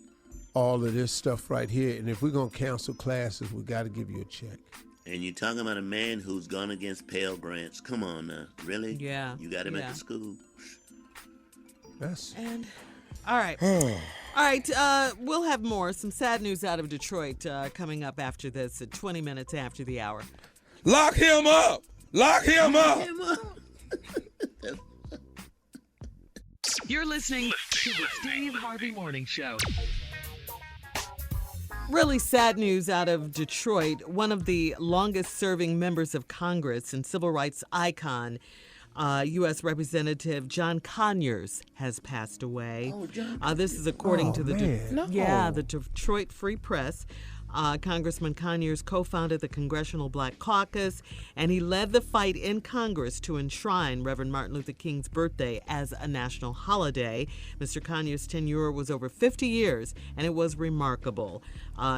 [SPEAKER 2] All of this stuff right here. And if we're going to cancel classes, we got to give you a check.
[SPEAKER 4] And you're talking about a man who's gone against Pell Grants. Come on now. Really?
[SPEAKER 5] Yeah.
[SPEAKER 4] You got him at the school.
[SPEAKER 2] That's.
[SPEAKER 5] And all right. All right, we'll have more. Some sad news out of Detroit coming up after this at 20 minutes after the hour.
[SPEAKER 3] Lock him up! Lock him up!
[SPEAKER 8] You're listening to the Steve Harvey Morning Show.
[SPEAKER 5] Really sad news out of Detroit. One of the longest-serving members of Congress and civil rights icon, U.S. Representative John Conyers, has passed away.
[SPEAKER 4] Oh, John.
[SPEAKER 5] This is according to the
[SPEAKER 2] the
[SPEAKER 5] Detroit Free Press. Congressman Conyers co-founded the Congressional Black Caucus, and he led the fight in Congress to enshrine Reverend Martin Luther King's birthday as a national holiday. Mr. Conyers' tenure was over 50 years, and it was remarkable.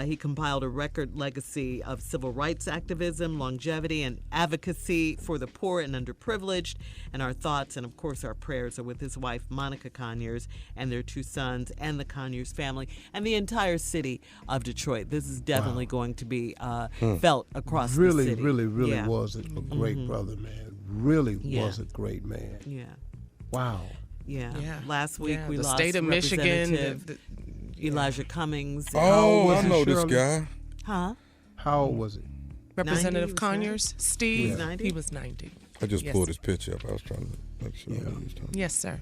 [SPEAKER 5] He compiled a record legacy of civil rights activism, longevity, and advocacy for the poor and underprivileged. And our thoughts and, of course, our prayers are with his wife, Monica Conyers, and their 2 sons, and the Conyers family, and the entire city of Detroit. This is definitely going to be felt across the city.
[SPEAKER 2] Really was a great brother, man. Really was a great man.
[SPEAKER 5] Yeah.
[SPEAKER 2] Wow.
[SPEAKER 5] Yeah. Last week we
[SPEAKER 6] the
[SPEAKER 5] lost
[SPEAKER 6] state of Michigan.
[SPEAKER 5] Representative Elijah Cummings.
[SPEAKER 3] Oh, I know
[SPEAKER 2] Shirley?
[SPEAKER 3] this guy.
[SPEAKER 5] Huh?
[SPEAKER 2] How old was he?
[SPEAKER 6] Representative
[SPEAKER 5] 90,
[SPEAKER 6] Conyers, Steve,
[SPEAKER 5] Yeah. 90?
[SPEAKER 6] he was 90.
[SPEAKER 3] I just
[SPEAKER 6] Yes.
[SPEAKER 3] pulled his picture up. I was trying to make sure.
[SPEAKER 6] Yes, sir.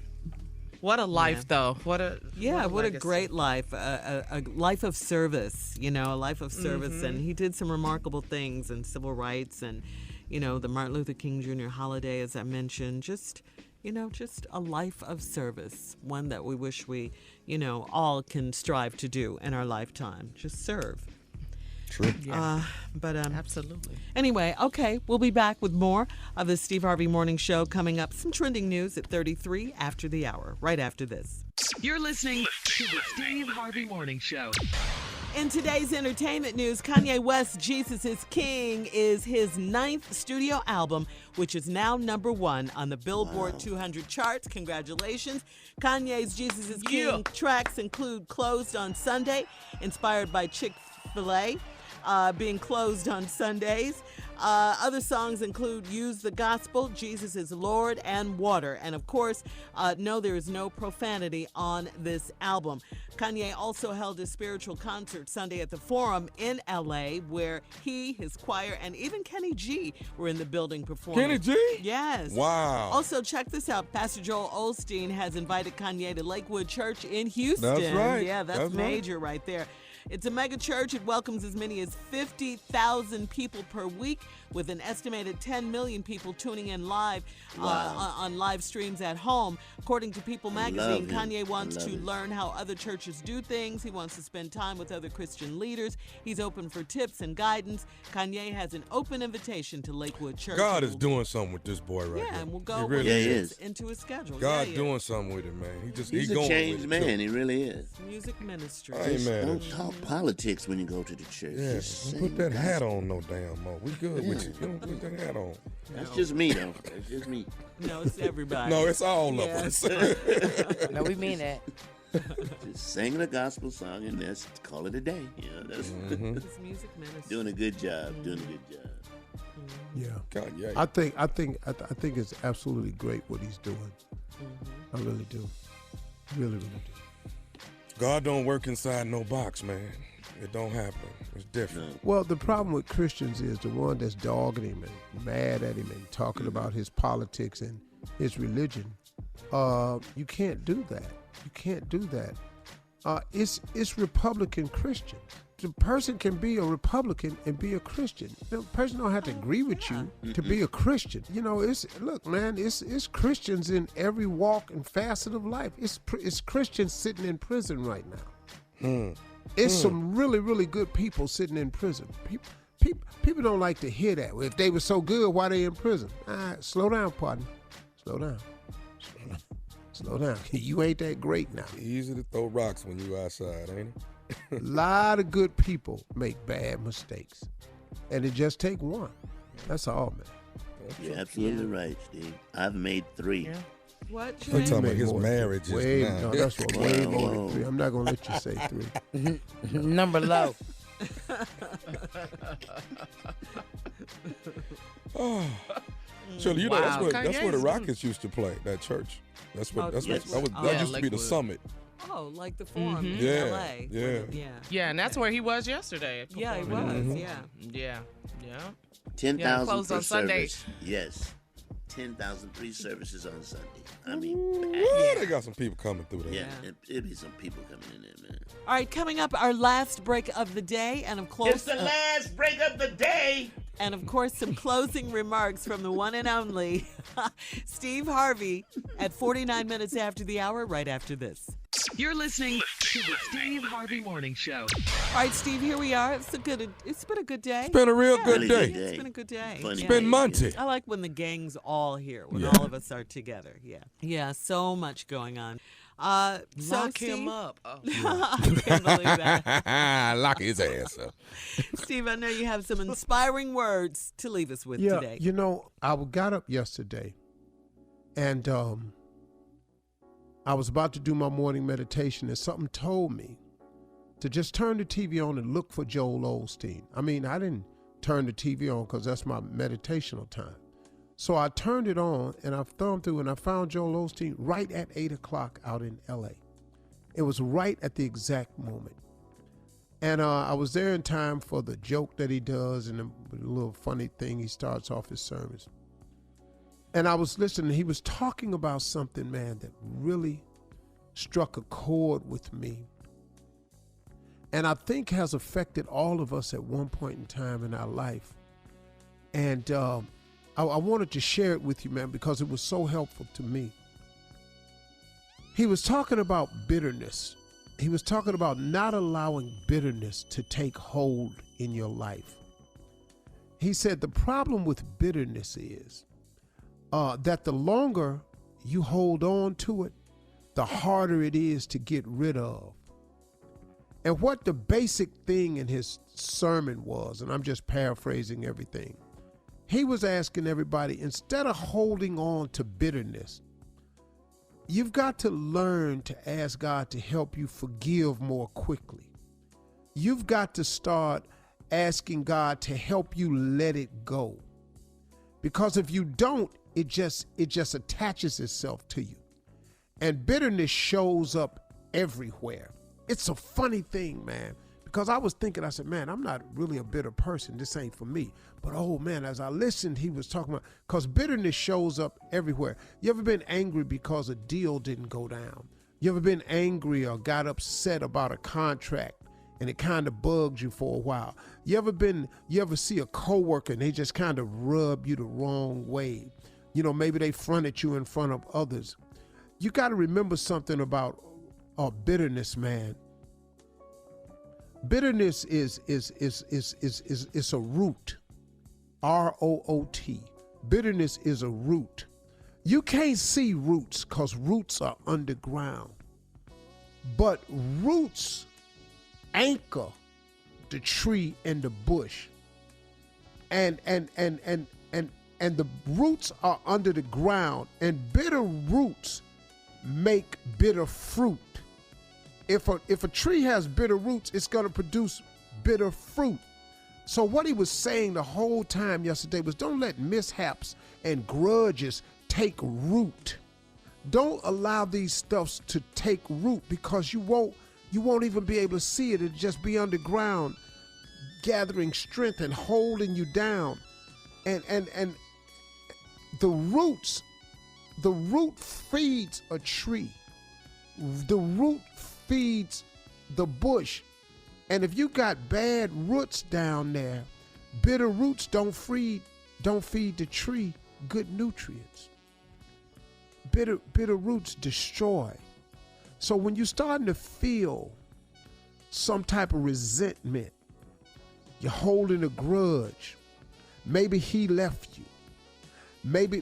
[SPEAKER 6] What a life, though. What a legacy.
[SPEAKER 5] Great life, a life of service, a life of service. And he did some remarkable things in civil rights and, the Martin Luther King Jr. holiday, as I mentioned, just a life of service, one that we wish we, all can strive to do in our lifetime, just serve.
[SPEAKER 3] True.
[SPEAKER 6] Yeah.
[SPEAKER 5] Absolutely. Anyway, okay, we'll be back with more of the Steve Harvey Morning Show coming up. Some trending news at 33 after the hour, right after this.
[SPEAKER 8] You're listening to the Steve Harvey Morning Show.
[SPEAKER 5] In today's entertainment news, Kanye West, Jesus is King, is his 9th studio album, which is now #1 on the Billboard 200 charts. Congratulations. Kanye's Jesus is King tracks include Closed on Sunday, inspired by Chick-fil-A. Being closed on Sundays. Other songs include Use the Gospel, Jesus is Lord, and Water. And of course, no, there is no profanity on this album. Kanye also held his spiritual concert Sunday at the Forum in L.A., where he, his choir, and even Kenny G were in the building performing.
[SPEAKER 3] Kenny G?
[SPEAKER 5] Yes.
[SPEAKER 3] Wow.
[SPEAKER 5] Also, check this out. Pastor Joel Osteen has invited Kanye to Lakewood Church in Houston.
[SPEAKER 3] That's right.
[SPEAKER 5] Yeah, that's major right there. It's a mega church. It welcomes as many as 50,000 people per week, with an estimated 10 million people tuning in live on live streams at home. According to People magazine, Kanye wants to learn how other churches do things. He wants to spend time with other Christian leaders. He's open for tips and guidance. Kanye has an open invitation to Lakewood Church.
[SPEAKER 3] God is doing something with this boy right
[SPEAKER 5] Yeah,
[SPEAKER 3] now.
[SPEAKER 5] and we'll go into his schedule.
[SPEAKER 3] God doing something with him, man.
[SPEAKER 4] He's a changed man. He really is.
[SPEAKER 5] Music ministry.
[SPEAKER 4] Don't talk politics when you go to the church.
[SPEAKER 3] Yeah, don't put that hat on no damn more. We good with you. You don't put that hat on.
[SPEAKER 4] That's just me, though. That's just me.
[SPEAKER 5] No, it's everybody.
[SPEAKER 3] No, it's all of us.
[SPEAKER 7] No, we mean that.
[SPEAKER 4] Just sing the gospel song and let's call it a day. That's
[SPEAKER 5] It's music ministry.
[SPEAKER 4] doing a good job. Doing a good job.
[SPEAKER 2] Yeah.
[SPEAKER 3] God, yeah.
[SPEAKER 2] I think it's absolutely great what he's doing. I really do. Really do.
[SPEAKER 3] God don't work inside no box, man. It don't happen. It's different.
[SPEAKER 2] Well, the problem with Christians is the one that's dogging him and mad at him and talking about his politics and his religion. You can't do that. You can't do that. It's Republican Christian. The person can be a Republican and be a Christian. The person don't have to agree with you to be a Christian. You know, look, man, it's Christians in every walk and facet of life. It's Christians sitting in prison right now. It's some really, really good people sitting in prison. People don't like to hear that. If they were so good, why they in prison? All right, slow down, partner. Slow down. Slow down. You ain't that great now.
[SPEAKER 3] Easy to throw rocks when you outside, ain't it?
[SPEAKER 2] A lot of good people make bad mistakes, and it just take one. That's all, man.
[SPEAKER 4] You're absolutely right, Steve. I've made 3.
[SPEAKER 5] Yeah. What?
[SPEAKER 3] I'm talking about his marriage.
[SPEAKER 2] No, that's what way more than 3. I'm not gonna let you say 3.
[SPEAKER 7] Number low.
[SPEAKER 3] Shirley, you know that's where the Rockets used to play. That church. That used to be the Summit.
[SPEAKER 5] Oh, like the Forum in L.A.
[SPEAKER 6] Yeah, and that's where he was yesterday.
[SPEAKER 5] Yeah, he was.
[SPEAKER 6] Yeah.
[SPEAKER 4] 10,000
[SPEAKER 6] closed on Sunday.
[SPEAKER 4] Yes. 10,003 services on Sunday. I mean,
[SPEAKER 3] they got some people coming through there.
[SPEAKER 4] Yeah, it'll be some people coming in there, man.
[SPEAKER 5] All right, coming up, our last break of the day, and of course,
[SPEAKER 4] it's the last break of the day.
[SPEAKER 5] And of course, some closing remarks from the one and only Steve Harvey at 49 minutes after the hour, right after this.
[SPEAKER 8] You're listening to the Steve Harvey Morning Show.
[SPEAKER 5] All right, Steve, here we are. It's been a good day.
[SPEAKER 3] It's been a real good day.
[SPEAKER 5] It's been a good day.
[SPEAKER 3] It's been Monty.
[SPEAKER 5] I like when the gang's all here, when all of us are together. Yeah, so much going on.
[SPEAKER 6] Lock him up.
[SPEAKER 5] Oh. I can't believe that.
[SPEAKER 3] Lock his ass up.
[SPEAKER 5] Steve, I know you have some inspiring words to leave us with today.
[SPEAKER 2] You know, I got up yesterday, and I was about to do my morning meditation, and something told me to just turn the TV on and look for Joel Osteen. I mean, I didn't turn the TV on because that's my meditational time. So I turned it on, and I thumbed through, and I found Joel Osteen right at 8 o'clock out in L.A. It was right at the exact moment. And I was there in time for the joke that he does and the little funny thing he starts off his sermons. And I was listening. He was talking about something, man, that really struck a chord with me. And I think has affected all of us at one point in time in our life. And I wanted to share it with you, man, because it was so helpful to me. He was talking about bitterness. He was talking about not allowing bitterness to take hold in your life. He said the problem with bitterness is that the longer you hold on to it, the harder it is to get rid of. And what the basic thing in his sermon was, and I'm just paraphrasing everything, he was asking everybody, instead of holding on to bitterness, you've got to learn to ask God to help you forgive more quickly. You've got to start asking God to help you let it go. Because if you don't, it just attaches itself to you. And bitterness shows up everywhere. It's a funny thing, man. Because I was thinking, I said, man, I'm not really a bitter person. This ain't for me. But, oh, man, as I listened, he was talking about, because bitterness shows up everywhere. You ever been angry because a deal didn't go down? You ever been angry or got upset about a contract and it kind of bugged you for a while? You ever see a coworker and they just kind of rub you the wrong way? You know, maybe they fronted you in front of others. You got to remember something about bitterness, man. Bitterness is a root, R-O-O-T. Bitterness is a root. You can't see roots because roots are underground, but roots anchor the tree and the bush, and the roots are under the ground, and bitter roots make bitter fruit. If a tree has bitter roots, it's going to produce bitter fruit. So what he was saying the whole time yesterday was, don't let mishaps and grudges take root. Don't allow these stuffs to take root, because you won't You won't even be able to see it. It'll just be underground, gathering strength and holding you down. And the root feeds a tree. The root feeds the bush. And if you got bad roots down there, bitter roots don't feed the tree good nutrients. Bitter roots destroy. So when you're starting to feel some type of resentment, you're holding a grudge. Maybe he left you. Maybe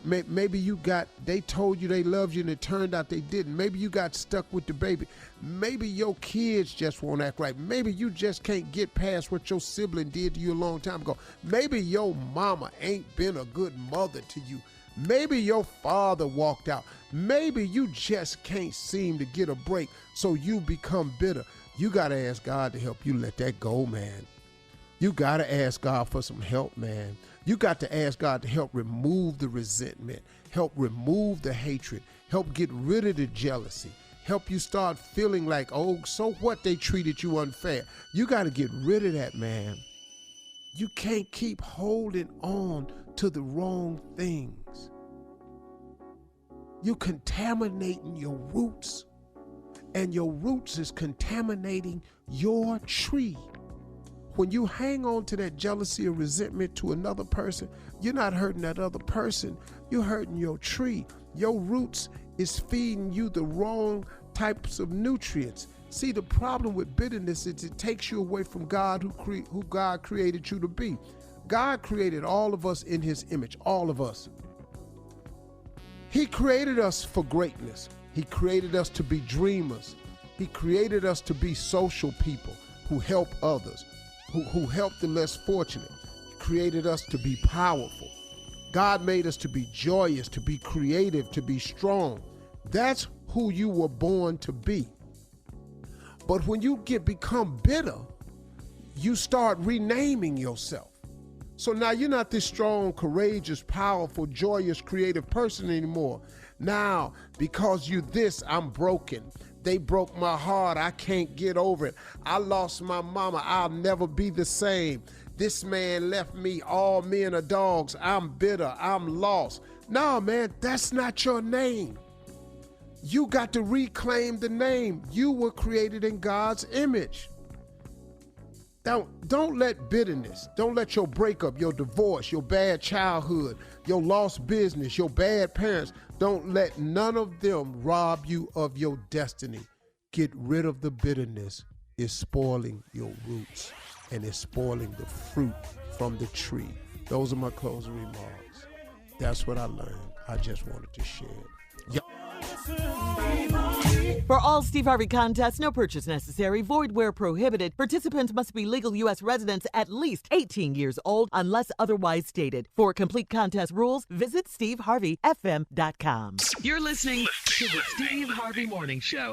[SPEAKER 2] they told you they loved you and it turned out they didn't. Maybe you got stuck with the baby. Maybe your kids just won't act right. Maybe you just can't get past what your sibling did to you a long time ago. Maybe your mama ain't been a good mother to you. Maybe your father walked out. Maybe you just can't seem to get a break, so you become bitter. You got to ask God to help you let that go, man. You got to ask God for some help, man. You got to ask God to help remove the resentment, help remove the hatred, help get rid of the jealousy, help you start feeling like, oh, so what, they treated you unfair. You got to get rid of that, man. You can't keep holding on to the wrong things. You're contaminating your roots, and your roots is contaminating your tree. When you hang on to that jealousy or resentment to another person, you're not hurting that other person, you're hurting your tree. Your roots is feeding you the wrong types of nutrients. See, the problem with bitterness is it takes you away from God, who God created you to be. God created all of us in his image, all of us. He created us for greatness. He created us to be dreamers. He created us to be social people who help others, who help the less fortunate. He created us to be powerful. God made us to be joyous, to be creative, to be strong. That's who you were born to be. But when you become bitter, you start renaming yourself. So now you're not this strong, courageous, powerful, joyous, creative person anymore. Now, because you this, I'm broken. They broke my heart. I can't get over it. I lost my mama. I'll never be the same. This man left me. All men are dogs. I'm bitter. I'm lost. No, man, that's not your name. You got to reclaim the name. You were created in God's image. Don't let bitterness, don't let your breakup, your divorce, your bad childhood, your lost business, your bad parents, don't let none of them rob you of your destiny. Get rid of the bitterness. It's spoiling your roots, and it's spoiling the fruit from the tree. Those are my closing remarks. That's what I learned. I just wanted to share it.
[SPEAKER 5] For all Steve Harvey contests, no purchase necessary, void where prohibited. Participants must be legal U.S. residents at least 18 years old unless otherwise stated. For complete contest rules, visit SteveHarveyFM.com.
[SPEAKER 8] You're listening to the Steve Harvey Morning Show.